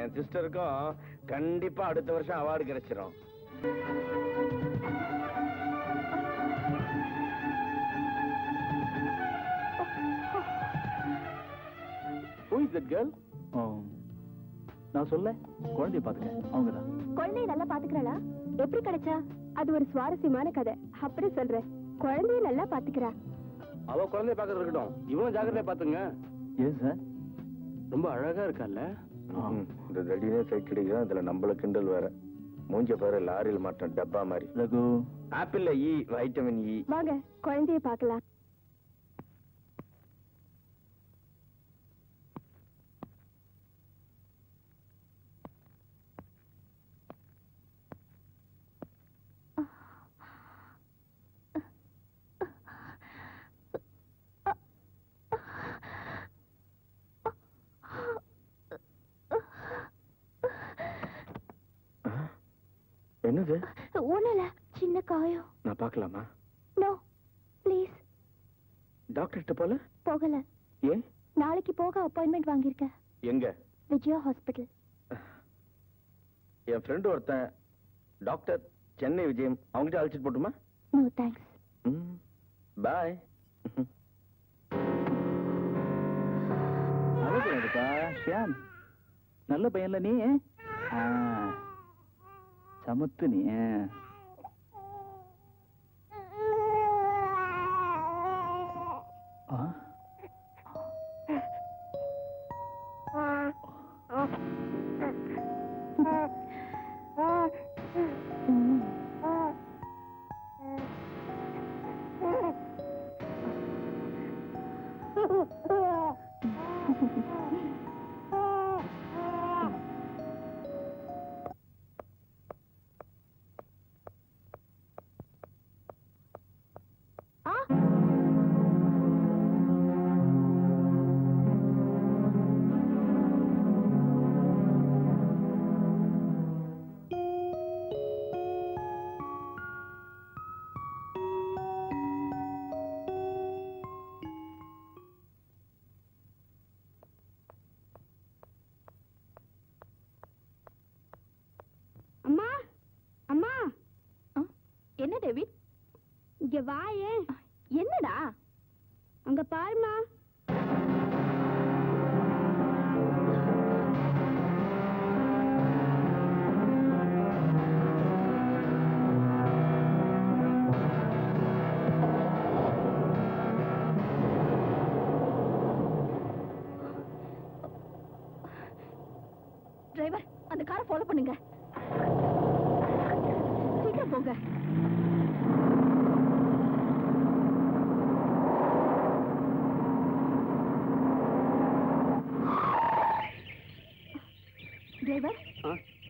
என் சிஸ்டருக்கும் கண்டிப்பா அடுத்த வருஷம் அவார்டு கிடைச்சிரும். Who is that girl? நான் சொல்ல குழந்தைய பாத்துக்க. அவங்கதான். குழந்தைய நல்லா பாத்துக்கறா? எப்படி கிடைச்சா? அது ஒரு சுவாரஸ்யமான கதை. அப்புறம் சொல்றேன். குழந்தைய நல்லா பாத்துக்கறா. அவ குழந்தைய பாக்குறது இருக்கட்டும், இவனும் ஜாக்கிரதையா பாத்துங்க. Yes sir. ரொம்ப அழகா இருக்கால. இந்த தடியே சைட் அடிக்கிறான். இதுல நம்மள கிண்டல் வேற. மூஞ்ச பாரு, லாரியில் மாட்டோம் டப்பா மாதிரி. ரகு, ஆப்பிள்ல இ, வைட்டமின் இ. வாங்க குழந்தைய பார்க்கலாம். என்னது? ஒண்ணுல சின்ன காயம். நான் பார்க்கலாமா? No please. டாக்டர்கிட்ட போல? போகல. ஏன்? நாளைக்கு போக அப்பாயின்மெண்ட் வாங்கியிருக்கேன். எங்க? விஜயா ஹாஸ்பிடல். என் ஃப்ரெண்ட் ஒருத்தன் டாக்டர் சென்னை விஜயம் அவங்ககிட்ட அழைச்சிட்டு போட்டுமா? No thanks. பாய். அழகுப்பா ஷியாம், நல்ல பையன்ல நீ. சமத்து நீ. அம்மா அம்மா. என்ன டேவிட்? இங்க வாயே. என்னடா? அங்க பாருமா. டிரைவர், அந்த காரை ஃபாலோ பண்ணுங்க. சீக்கிரம் போங்க. டிரைவர்,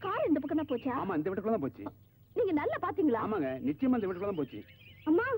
கார் இந்த பக்கம் தான் போச்சா? ஆமா, இந்த வீட்டுக்குள்ள தான் போச்சு. நீங்க நல்லா பாத்தீங்களா? ஆமாங்க, நிச்சயமா இந்த வீட்டுக்குள்ள தான் போச்சு. அம்மா.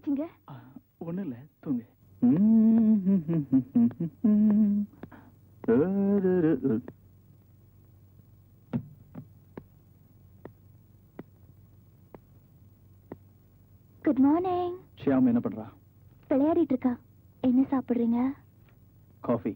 ஆச்சுங்க? ஒண்ணும் இல்ல, தூங்கு. Good morning. ஷியாம் என்ன பண்றா? விளையாடிட்டு இருக்கா. என்ன சாப்பிடுறீங்க? Coffee.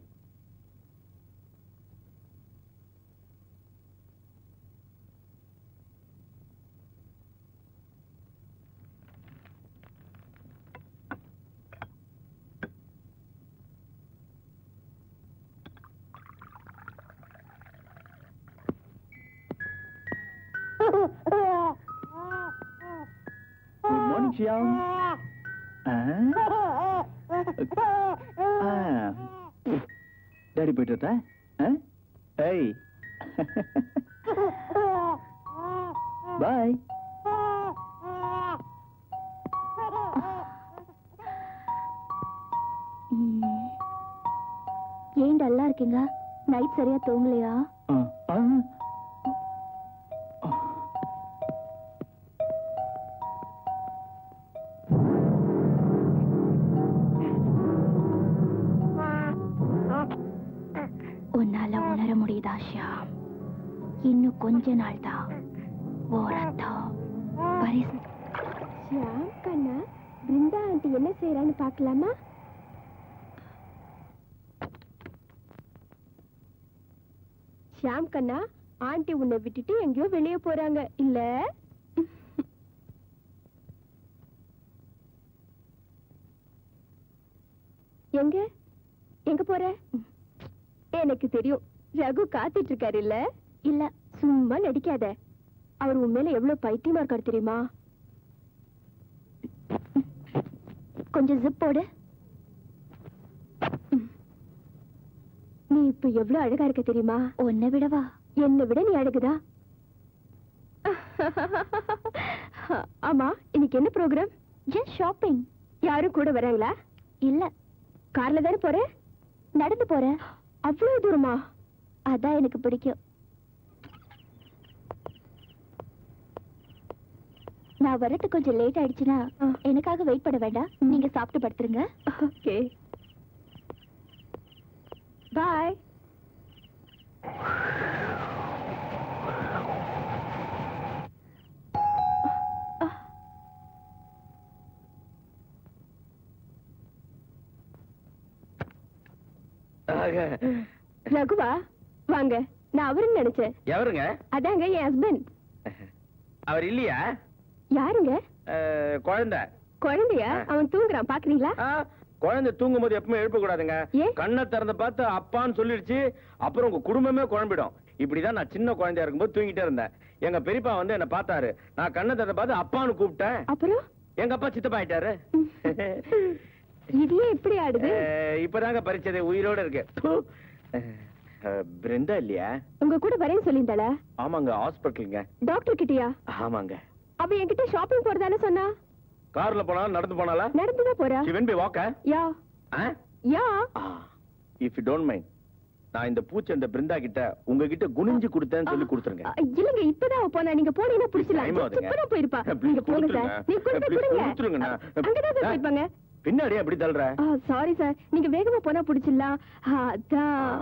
Good morning Shyam. Daddy போயிட்டு வரட்டா? ஏய் பாய். ஏன் டல்லா இருக்கீங்க? நைட் சரியா தூங்கலையா? உன்னால உணர முடியுதா ஷியாம்? இன்னும் கொஞ்ச நாள் தான் ஓரத்தம் பரிசு. ஷியாம் கண்ணா, பிருந்தா ஆண்டி என்ன செய்யறான்னு பார்க்கலாமா? ஷியாம் கண்ணா, ஆண்டி உன்னை விட்டுட்டு எங்கேயோ வெளியே போறாங்க இல்ல? எங்க எங்க போற? எனக்கு தெரியும், ரகு காத்துட்டு இருக்காரு இல்ல? இல்ல, சும்மா நடிக்காத. அவர் உண்மையில எவ்வளவு பைத்தியமா இருக்காரு தெரியுமா? கொஞ்சம் ஜிப் போடு. நீ இப்ப எவ்வளவு அழகா இருக்க தெரியுமா? உன்னை விடவா? என்னை விட நீ அழகுதா? ஆமா, இன்னைக்கு என்ன ப்ரோக்ராம்? Just shopping. யாரும் கூட வராங்களா? இல்ல. கார்ல தானே போற? நடந்து போறேன். அவ்வளவு தூரமா? அதான் எனக்கு பிடிக்கும். நான் வரது கொஞ்சம் லேட் ஆயிடுச்சுன்னா எனக்காக வெயிட் பண்ண வேண்டாம். நீங்க சாப்பிட்டு படுத்துருங்க. ஓகே, பாய். ரகுவா, வாங்க. நான் அவருன்னு நினைச்சேன். எவருங்க? அதாங்க என் ஹஸ்பண்ட். அவர் இல்லையா? யாருங்க? குழந்தை. குழந்தையா? அவன் தூங்குறான், பாக்குறீங்களா? குழந்தை தூங்கும் போது எப்பவுமே எழுப்ப கூடாதுங்க. ஏன்? கண்ணை திறந்து பார்த்து அப்பான்னு சொல்லிடுச்சு, அப்புறம் உங்க குடும்பமே குழம்பிடும். இப்படிதான் நான் சின்ன குழந்தையா இருக்கும்போது தூங்கிட்டே இருந்தேன். எங்க பெரியப்பா வந்து என்ன பார்த்தாரு. நான் கண்ணை திறந்து பார்த்து அப்பான்னு கூப்பிட்டேன். அப்புறம் எங்க அப்பா சித்தப்பா ஆயிட்டாரு. இது ஏன் இப்படி ஆடுது? இப்பதாங்க பறிச்சது, உயிரோட இருக்கு. பிருந்தா இல்லையா? உங்க கூட வரேன்னு சொல்லியிருந்தாளா? ஆமாங்க, ஹாஸ்பிட்டலுங்க. டாக்டர் கிட்டயா? ஆமாங்க. அவ என்கிட்ட ஷாப்பிங் போறதானே சொன்னா. கார்ல போனாலும் நடந்து போனாலா? நடந்துதான் போறா. She went by walk? Yeah yeah. If you don't mind, நான் இந்த பூச்செண்ட பிருந்தா கிட்ட உங்ககிட்ட குனிஞ்சு கொடுத்தேன்னு சொல்லி கொடுத்துருங்க. இல்லங்க, இப்பதான் அவ போனா. நீங்க போனீங்கன்னா புடிச்சலாம். இப்பதான் போயிருப்பா. நீங்க போங்க சார். நீங்க கொடுங்க. அங்கதான் போயிருப்பாங்க. பின்னாடி அப்படி தள்ளுற? சாரி சார், நீங்க வேகமா போனா புடிச்சிடலாம். அதான்.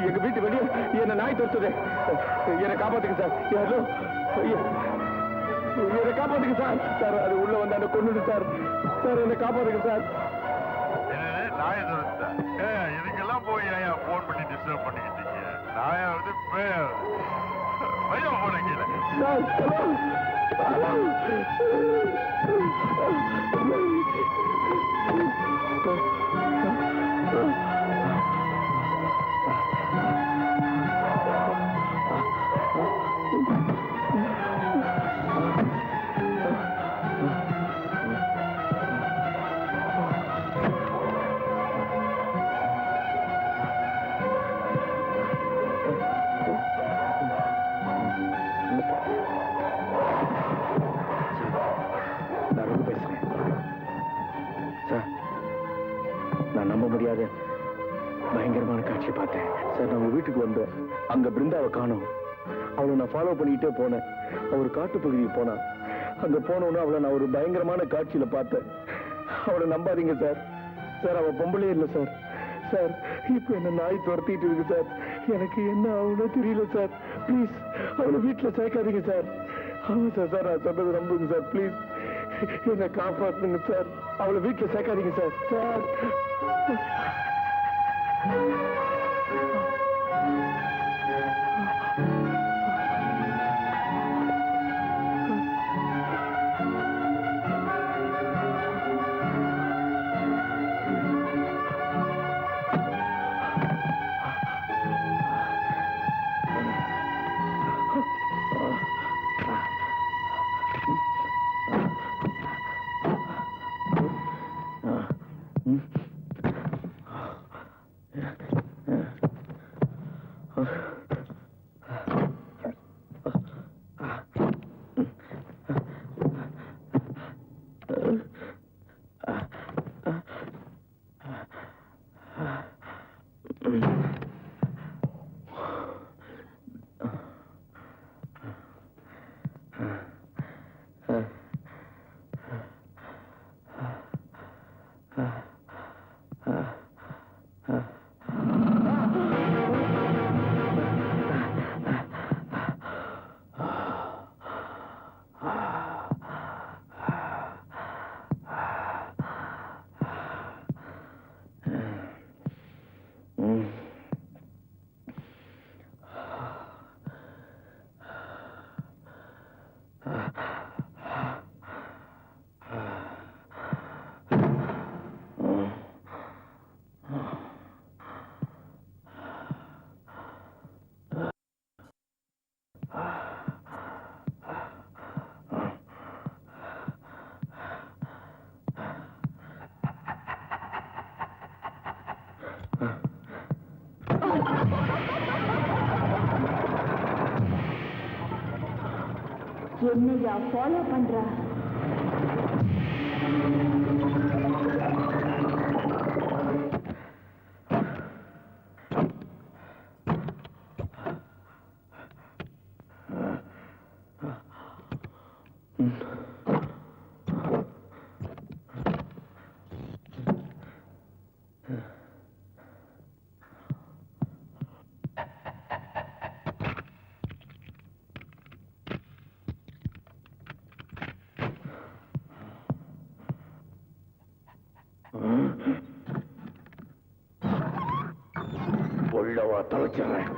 எங்க வீட்டு வெளியே என்ன நாய் தொடுத்தது. என்னை காப்பாத்துங்க சார். யாரோ என்னை காப்பாத்துங்க சார். சார் அது உள்ள வந்து என்ன கொண்டுடு சார். சார் என்னை காப்பாத்துங்க சார். நாயை தொடுத்தா இதுக்கெல்லாம் போய் ஏன் போன் பண்ணி டிஸ்டர்ப் பண்ணிக்கிட்டீங்க? நாயா வந்து பையன் போன கீழே பயங்கரமான காட்சி பார்த்தேன் சார். நான் வீட்டுக்கு வந்தேன். அங்க பிருந்தாவை காணோம். அவளை நான் ஃபாலோ பண்ணிக்கிட்டே போனேன். அவர் காட்டு பகுதிக்கு போனா. அங்க போனோன்னு அவளை நான் ஒரு பயங்கரமான காட்சியில பார்த்தேன். அவளை நம்பாதீங்க சார். சார் அவ பொம்பளே இல்லை சார். சார் இப்ப என்ன நாய் துரத்திட்டு இருக்கு சார். எனக்கு என்ன ஆகுனோ தெரியல சார். ப்ளீஸ் அவளை வீட்டுல சேர்க்காதீங்க சார். ஆமா சார். சார் நான் சொன்னது நம்புங்க சார். ப்ளீஸ் என்ன காப்பாத்துங்க சார். அவளை வீட்டுல சேர்க்காதீங்க சார். சார் என்னையா ஃபாலோ பண்ற? உள்ளவா தொலைச்சிடுறேன்.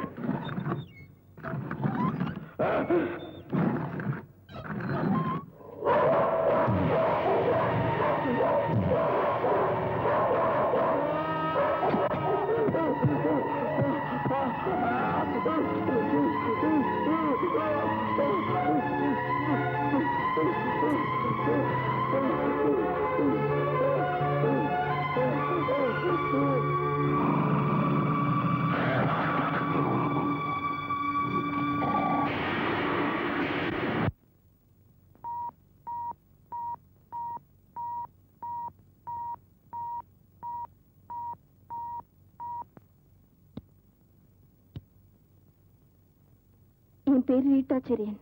என் பேர் ரீட்டா செரியன்.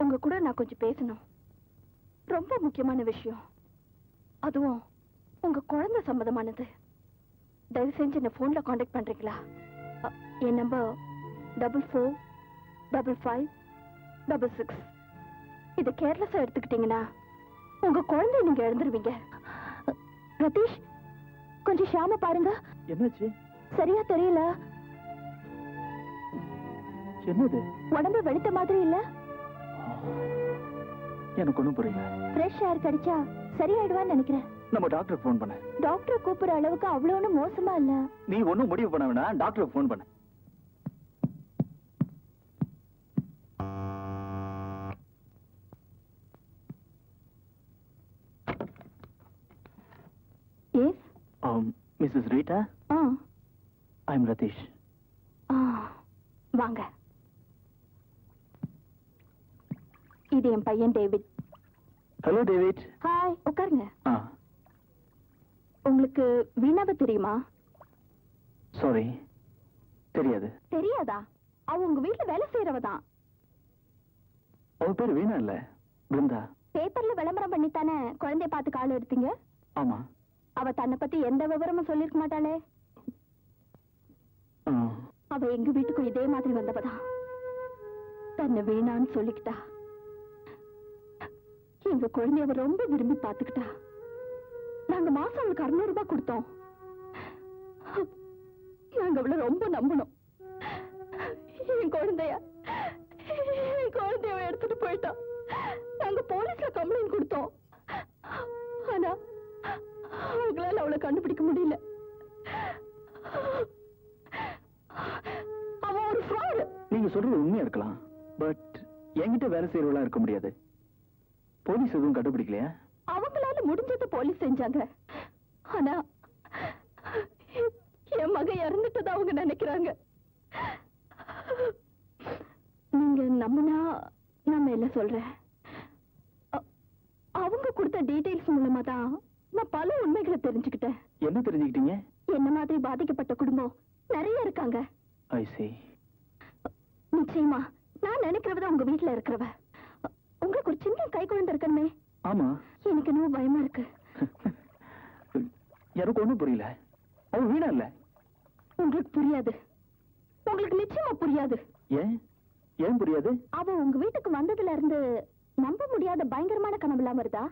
உங்க கூட நான் கொஞ்சம் பேசணும். ரொம்ப முக்கியமான விஷயம். அதுவும் உங்க குழந்தை சம்பந்தமானது. தயவு செஞ்சு என்ன போன்ல காண்டாக்ட் பண்றீங்களா? என் நம்பர் 445556. இதை கேர்லெஸ்ஸா எடுத்துக்கிட்டீங்கன்னா உங்க குழந்தைய நீங்க இழந்துருவீங்க. ரதீஷ், கொஞ்சம் ஷாம பாருங்க. என்னாச்சு? சரியா தெரியல. என்னது? உடம்பு வெளுத்த மாதிரி இல்ல? எனக்கு ஒண்ணும் புரியல. ஃப்ரெஷ் ஏர் கிடைச்சா சரியாயிடுவான்னு நினைக்கிறேன். நம்ம டாக்டருக்கு ஃபோன் பண்ண. டாக்டர் கூப்பிடுற அளவுக்கு அவ்வளவு மோசமா இல்ல. நீ ஒண்ணும் முடிவு பண்ண வேணாம், டாக்டருக்கு ஃபோன் பண்ண. Yes. Missus Rita, I am Ratheesh. வாங்க. இது என் பையன் டேவிட். Hello David. ஹாய், உட்காருங்க. உங்களுக்கு வீணாவை தெரியுமா? சாரி, தெரியாது. தெரியாதா? அவ உங்க வீட்டுல வேலை செய்யறவ தான். அவ பேர் வீணா இல்ல, பிருந்தா. பேப்பர்ல விளம்பரம் பண்ணித்தானே குழந்தைய பார்த்து கால் எடுத்தீங்க? ஆமா. அவ தன்னை பத்தி எந்த விவரமும் சொல்லிருக்க மாட்டாளே. அவ எங்க வீட்டுக்கும் இதே மாதிரி வந்தவதான். தன்னை வீணான்னு சொல்லிக்கிட்டா. எங்க குழந்தைய அவ ரொம்ப விரும்பி பாத்துக்கிட்டா. நாங்க மாசம் அவளுக்கு 600 ரூபாய் கொடுத்தோம். நாங்க அவளை ரொம்ப நம்பணும். என் குழந்தைய எடுத்துட்டு போயிட்டான். நாங்க போலீஸ்ல கம்ப்ளைண்ட் கொடுத்தோம். ஆனா அவங்களால அவளை கண்டுபிடிக்க முடியல. அவ ஒரு ஃப்ராட். நீங்க சொல்றது உண்மையா இருக்கலாம், பட் என்கிட்ட வேலை செய்யறவளா இருக்க முடியாது. போலீஸ் எதுவும் கண்டுபிடிக்கலையா? அவங்களால முடிஞ்சது போலீஸ் செஞ்சாங்க. ஆனா என் மக இறந்துட்டதா அவங்க நினைக்கிறாங்க. நீங்க நம்பினா நான் எல்லாம் சொல்றேன். அவங்க கொடுத்த டீடைல்ஸ் மூலமா தான் நான் பல உண்மைகளை தெரிஞ்சுக்கிட்டேன். என்ன தெரிஞ்சுக்கிட்டீங்க? என்ன மாதிரி பாதிக்கப்பட்ட குடும்பம் நிறைய இருக்காங்க. ஐ see. நிச்சயமா நான் நினைக்கிறவதான் உங்க வீட்டுல இருக்கிறவ. உங்களுக்கு ஒரு சின்ன கை குழந்தை இருக்கணுமே. ஆமா. எனக்கு இன்னும் பயமா இருக்கு. எனக்கு ஒண்ணும் புரியல. அவ வீணா இல்ல. உங்களுக்கு புரியாது. உங்களுக்கு நிச்சயமா புரியாது. ஏன் புரியாது? அவ உங்க வீட்டுக்கு வந்ததுல இருந்து நம்ப முடியாத பயங்கரமான கனவுலாம் வருதா?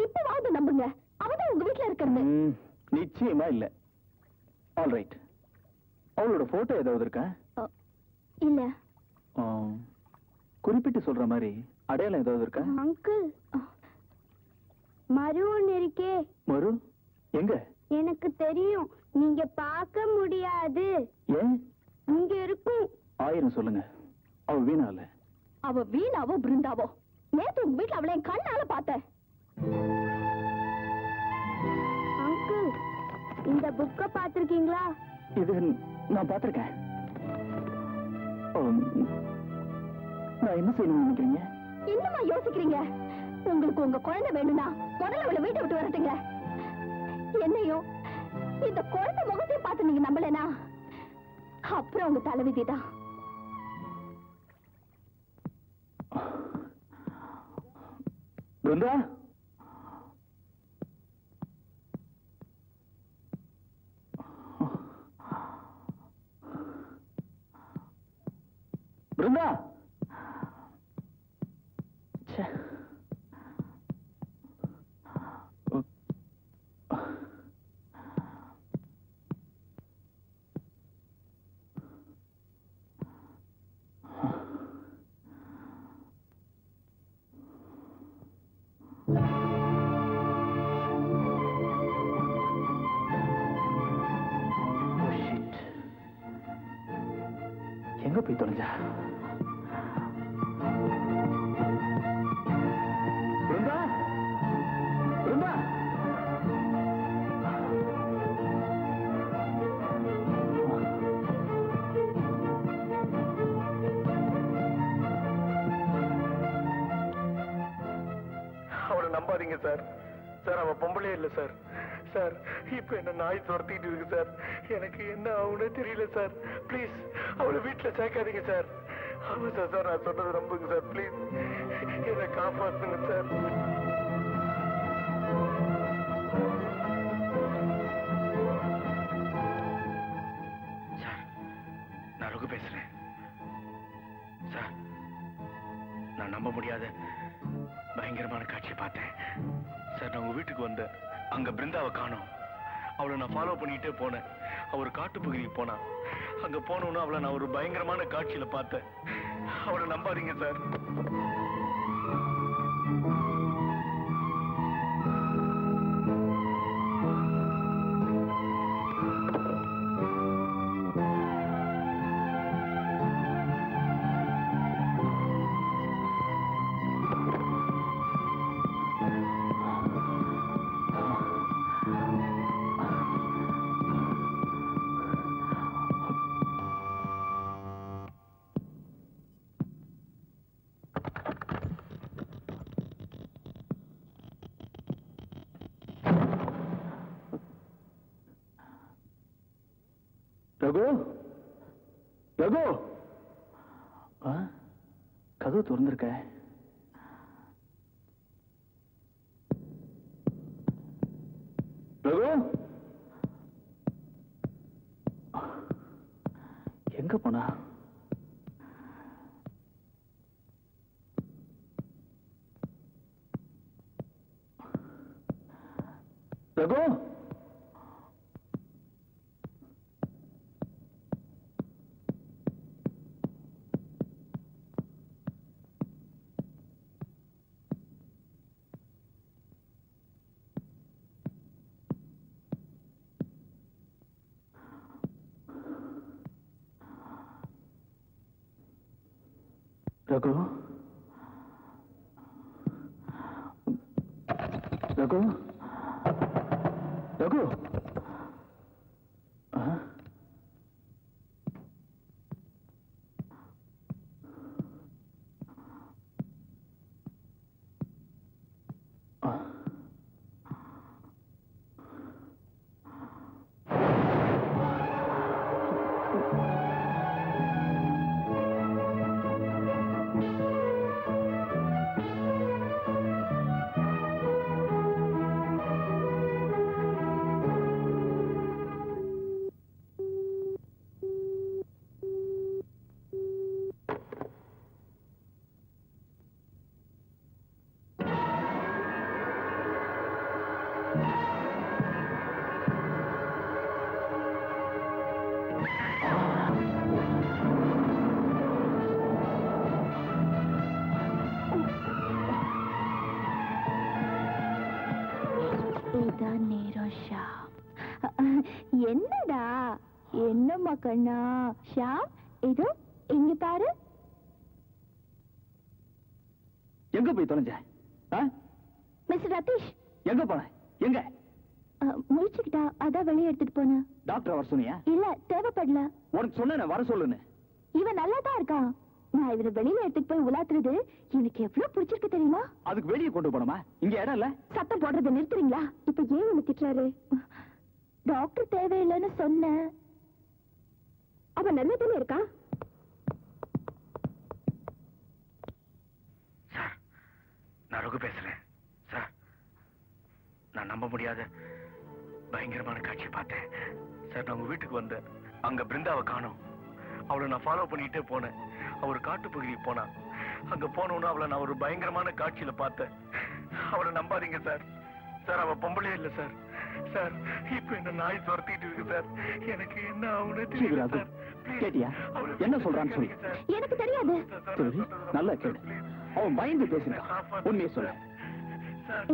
இப்ப வாங்க நம்புங்க. அவதான் உங்க வீட்டுல இருக்கிறது. நிச்சயமா இல்ல. All right. அவளோட போட்டோ ஏதாவது இருக்கா? இல்ல. குறிப்பிட்டு சொல்ற மாதிரி அடையாளம் ஏதாவது இருக்கா? அங்கிள், மரு ஒண்ணு இருக்கே. மரு எங்க? எனக்கு தெரியும், நீங்க பார்க்க முடியாது. ஏன்? இங்க இருக்கும். 1000 சொல்லுங்க. அவ வீணா இல்ல. அவ வீணாவோ பிருந்தாவோ, நேத்து உங்க வீட்டுல அவளை என் கண்ணால பார்த்தேன். அங்கிள், இந்த புக்க பாத்திருக்கீங்களா? இது நான் பார்த்திருக்கேன். நான் என்ன செய்யணும்னு நினைக்கிறீங்க? இன்னுமா யோசிக்கிறீங்க? உங்களுக்கு உங்க குழந்தை வேணும்னா முதல்ல அவளை வீட்டை விட்டு வரட்டுங்க. என்னையும் இந்த குழந்தை முகத்தையும் பார்த்து மாத்திரம் நீங்க நம்பலனா அப்புறம் உங்க தலைவிதிதான். பிருந்தா, பிருந்தா, எங்க போய் தொலைஞ்சா? பிருந்தா, பிருந்தா, அவளை நம்பாதீங்க சார். சார் அவ பொம்பளே இல்ல சார். சார் இப்ப என்ன நாய் துரத்திட்டு இருக்கு சார். எனக்கு என்ன ஆகும்னே தெரியல சார். ப்ளீஸ் அவளை வீட்டுல சேர்க்காதீங்க சார். ஆமா சார், சார் நான் சொன்னது நம்புங்க சார். ப்ளீஸ் என்னை காப்பாத்துங்க சார். சார் நான் ரகு பேசுறேன். சார் நான் நம்ப முடியாத பயங்கரமான காட்சியை பார்த்தேன் சார். நான் உங்க வீட்டுக்கு வந்தேன். அங்க பிருந்தாவை காணோம். அவளை நான் ஃபாலோ பண்ணிட்டே போனேன். அவர் காட்டு பகுதிக்கு போனா. அங்க போனோன்னு அவளை நான் ஒரு பயங்கரமான காட்சியில பார்த்தேன். அவளை நம்பாதீங்க சார். ரகு, ரகு, கதவு திறந்திருக்க. ரகு, எங்க போனா? ரகு, ரகு, ரகு, ரகு, என்னடா என்னம்மா கண்ணா? ஷாம், இது இங்க பாரு. எங்க போய் தொலைஞ்ச? மிஸ்டர் ரதீஷ், எங்க போன? எங்க முடிச்சுக்கிட்டா அதான் வெளியே எடுத்துட்டு போன. டாக்டர் வர சொன்னியா? இல்ல, தேவைப்படல. உனக்கு சொன்ன வர சொல்லுன்னு. இவன் நல்லா தான் இருக்கான். நான் இவனை வெளியில எடுத்துட்டு போய் உலாத்துறது எனக்கு எவ்வளவு பிடிச்சிருக்கு தெரியுமா? அதுக்கு வெளியே கொண்டு போனோமா? இங்க இடம் இல்ல. சத்தம் போடுறதை நிறுத்துறீங்களா? இப்ப ஏன் உன்னை திட்டுறாரு? டாக்டர் தேவையில்லைன்னு சொன்னேன். அவன் நல்லா தானே இருக்கான். சார், நான் ரகு பேசுறேன். சார், நான் நம்ப முடியாத பயங்கரமான காட்சியை பார்த்தேன். சார், நான் உங்க வீட்டுக்கு வந்தேன். அங்க பிருந்தாவை காணோம். அவளை நான் ஃபாலோ பண்ணிட்டே போனேன். அவர் காட்டு பகுதிக்கு போனா. அங்க போனோன்னு அவளை நான் ஒரு பயங்கரமான காட்சியில பார்த்தேன். அவளை நம்பாதீங்க சார். சார், அவ பொம்பளையே இல்ல சார். சார், இப்ப என்ன நாய் துரத்திட்டு இருக்கு சார். எனக்கு என்ன ஆகுன்னு தெரியல சார். கேட்டியா என்ன சொல்றான்னு சொல்லி? எனக்கு தெரியாது. நல்லா கேளு. அவன் பயந்து பேசுறான். உண்மையை சொல்ல.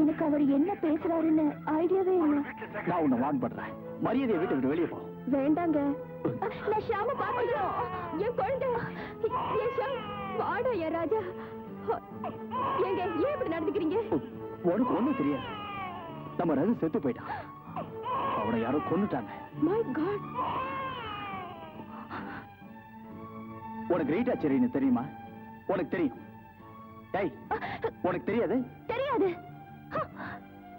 எனக்கு அவர் என்ன பேசுறாருன்னு ஐடியாவே இல்லை. நான் உன்னை வான் பண்றேன். மரியாதையை வீட்டை விட்டு வெளியே போ. வேண்டாங்க. நான் ஷாம பாக்கணும். என் குழந்தை என் ஷாம். வாடா என் ராஜா. ஏங்க ஏன் இப்படி நடந்துக்கிறீங்க? உனக்கு ஒண்ணும் தெரியாது. நம்ம ரகு செத்து போயிட்டான். அவனை யாரோ கொன்னுட்டாங்க. My God. உனக்கு ரீட்டா செரின்னு தெரியுமா? உனக்கு தெரியும். டேய், உனக்கு தெரியாது? தெரியாது.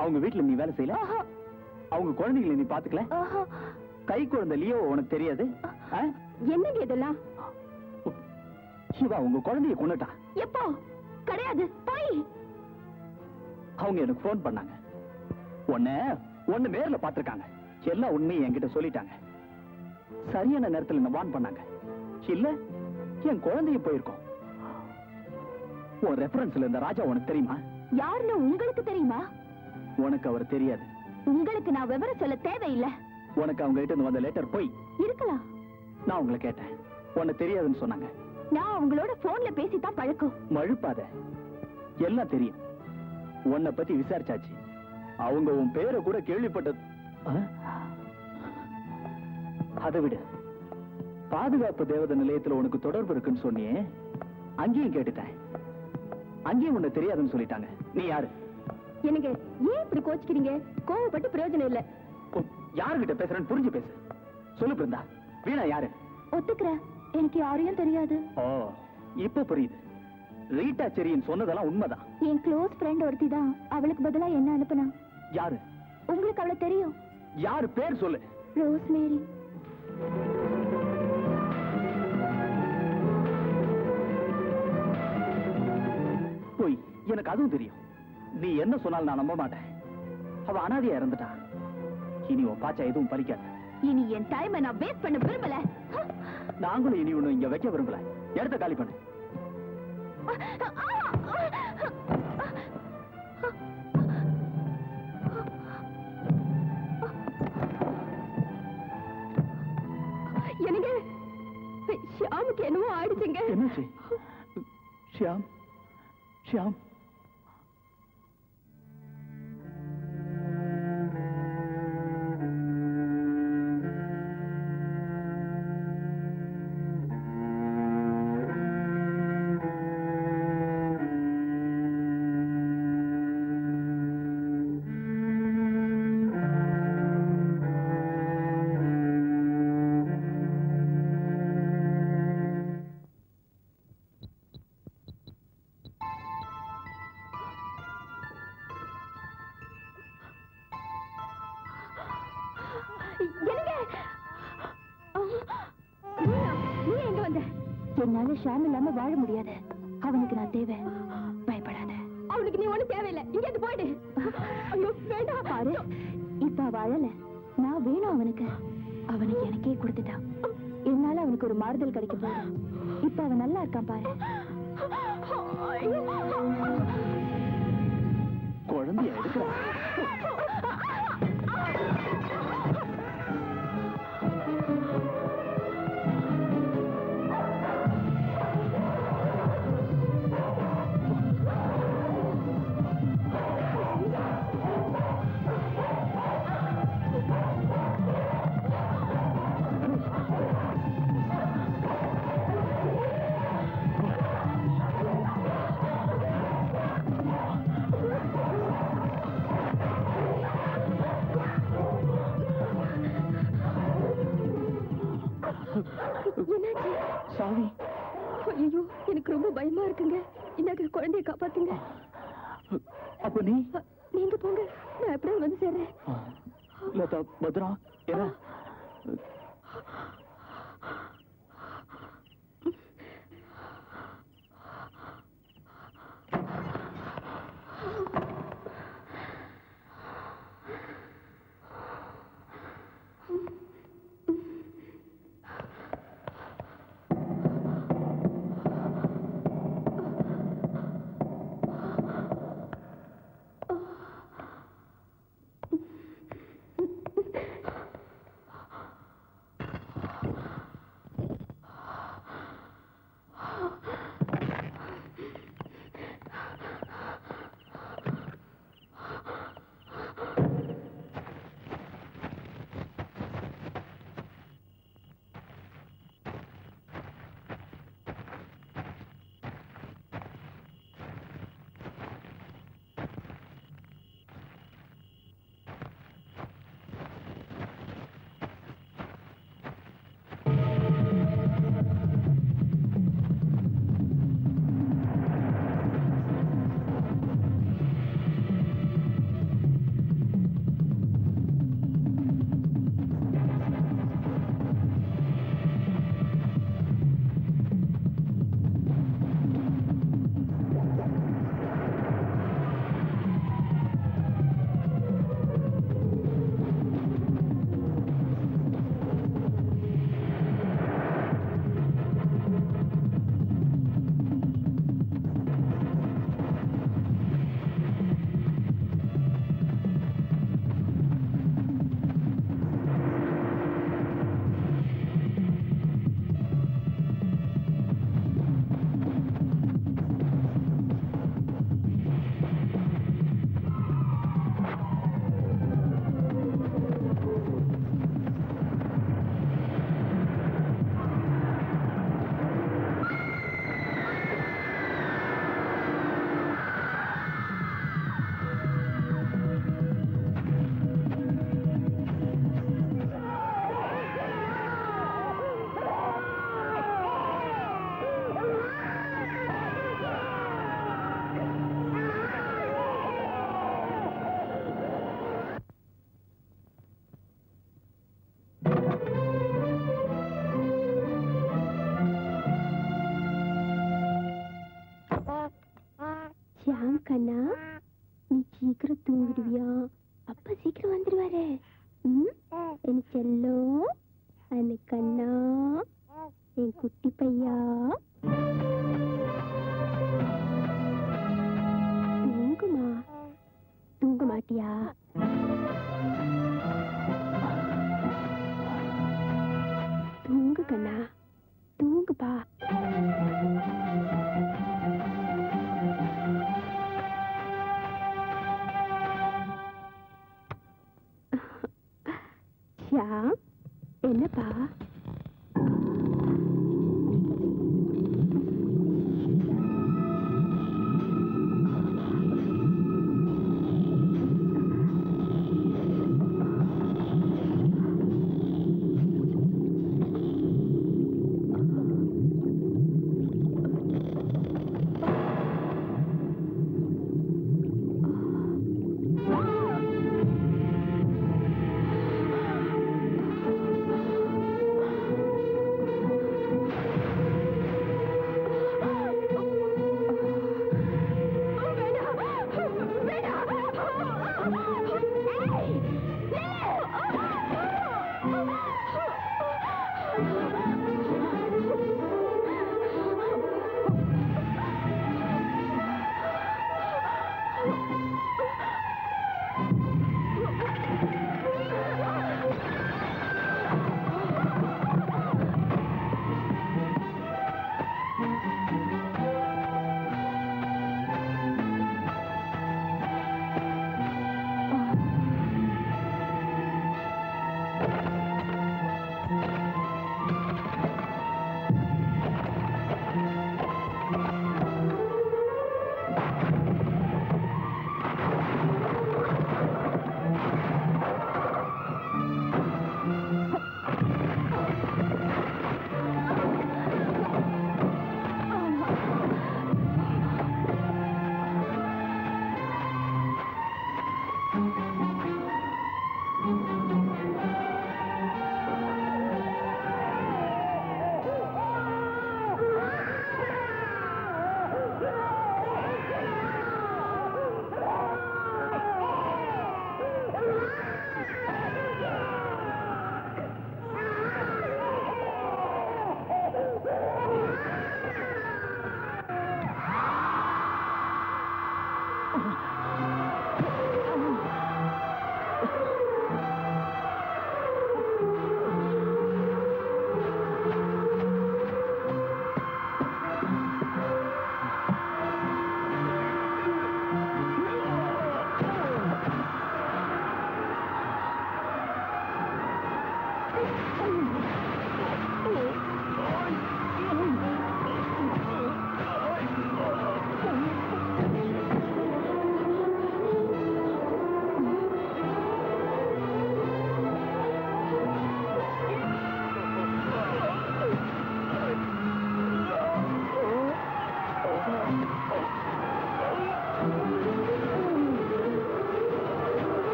அவங்க வீட்டுல நீ வேலை செய்யல. அவங்க குழந்தைகளை நீ பாத்துக்கல. கை குழந்தை லியோ உனக்கு தெரியாது? என்னங்க இதெல்லாம்? சிவா உங்க குழந்தைய கொன்னுட்டா. எப்போ? கிடையாது. போய் அவங்க எனக்கு போன் பண்ணாங்க. ஒன்னு நேர்ல பாத்துருக்காங்க. எல்லா உண்மையும் என்கிட்ட சொல்லிட்டாங்க. சரியான நேரத்துல என்ன வான் பண்ணாங்க. இல்ல என் குழந்தைய போயிருக்கோம். உன் ரெஃபரன்ஸ்ல இந்த ராஜா உனக்கு தெரியுமா? யாருன்னு உங்களுக்கு தெரியுமா? உனக்கு அவர் தெரியாது. உங்களுக்கு நான் விவரம் சொல்ல தேவையில்லை. உனக்கு அவங்க கிட்ட வந்த லெட்டர் போய் இருக்கலாம். நான் உங்களை கேட்டேன். உனக்கு தெரியாதுன்னு சொன்னாங்க. நான் உங்களோட போன்ல பேசித்தான் பழக்கம். மழுப்பாத. எல்லாம் தெரியும். உன்னை பத்தி விசாரிச்சாச்சு. அவங்க உன் பேரை கூட கேள்விப்பட்டது. அதை விட பாதுகாப்பு தேவதை நிலையத்துல உனக்கு தொடர்பு இருக்குன்னு சொன்னியே, அங்கேயும் கேட்டுட்டேன். அங்கேயும் உன்னை தெரியாதுன்னு சொல்லிட்டாங்க. நீ யாரு? எனக்கு ஏன் இப்படி கோச்சிக்கிறீங்க? கோவப்பட்டு பிரயோஜனம் இல்ல. யாருகிட்ட பேசுறேன்னு புரிஞ்சு பேசு. சொல்லு பிருந்தா, வீணா யாரு? ஒத்துக்கிறேன், எனக்கு யாரையும் தெரியாது. ஓ, இப்ப புரியுது. ரீட்டா செரின்னு சொன்னதெல்லாம் உண்மைதான். என் க்ளோஸ் ஃப்ரெண்ட் ஒருத்தி தான் அவளுக்கு பதிலா என்ன அனுப்புனா. யாரு? உங்களுக்கு அவளை தெரியும். யாரு? பேர் சொல்லு. ரோஸ்மேரி. போய் எனக்கு அதுவும் தெரியும். நீ என்ன சொன்னாலும் நான் நம்ப மாட்டேன். அவ அனாதையா இறந்துட்டா. இனி உன் பாச்சா எதுவும் பறிக்காது. இனி என் டைமை நான் வேஸ்ட் பண்ண விரும்பல. நாங்களும் இனி ஒண்ணு இங்க வைக்க விரும்பல. இடத்த காலி பண்ணு. எனக்கு ஷியாமுக்கு என்னவோ ஆயிடுச்சுங்க. என்னாச்சு? ஷியாம், ஷியாம். என்னால ஷாம் இல்லாம வாழ முடியாது. அவனுக்கு நான் தேவை. பயப்படாத. அவனுக்கு நீ ஒண்ணு தேவையில்லை. இங்க இருந்து போயிடு. ஐயோ வேண்டாம். பாரு, இப்ப வாழல. நான் வேணும் அவனுக்கு. அவனை எனக்கே கொடுத்துட்டான். என்னால அவனுக்கு ஒரு மாறுதல் கிடைக்க போகுது. இப்ப அவன் நல்லா இருக்கான் பாரு. குழந்தைய எடுக்கிறான். சாவி. ஐயோ, எனக்கு ரொம்ப பயமா இருக்குங்க. இந்த குழந்தைய காப்பாத்துங்க. அப்ப நீ நீங்க போங்க, நான் எப்படியும் வந்து சேர்றேன். லதா, பத்ரா, என்ன ஷியாம் கண்ணா, நீ சீக்கிரம் தூங்கிடுவியா? அப்பா சீக்கிரம் வந்துருவாரு. என் செல்லம், அன்னை கண்ணா, என் குட்டி பையா, தூங்குமா? தூங்க மாட்டியா? தூங்கு கண்ணா, தூங்குப்பா. ஷியாம், என்னப்பா?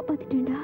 காப்பாத்திட்டேன்டா.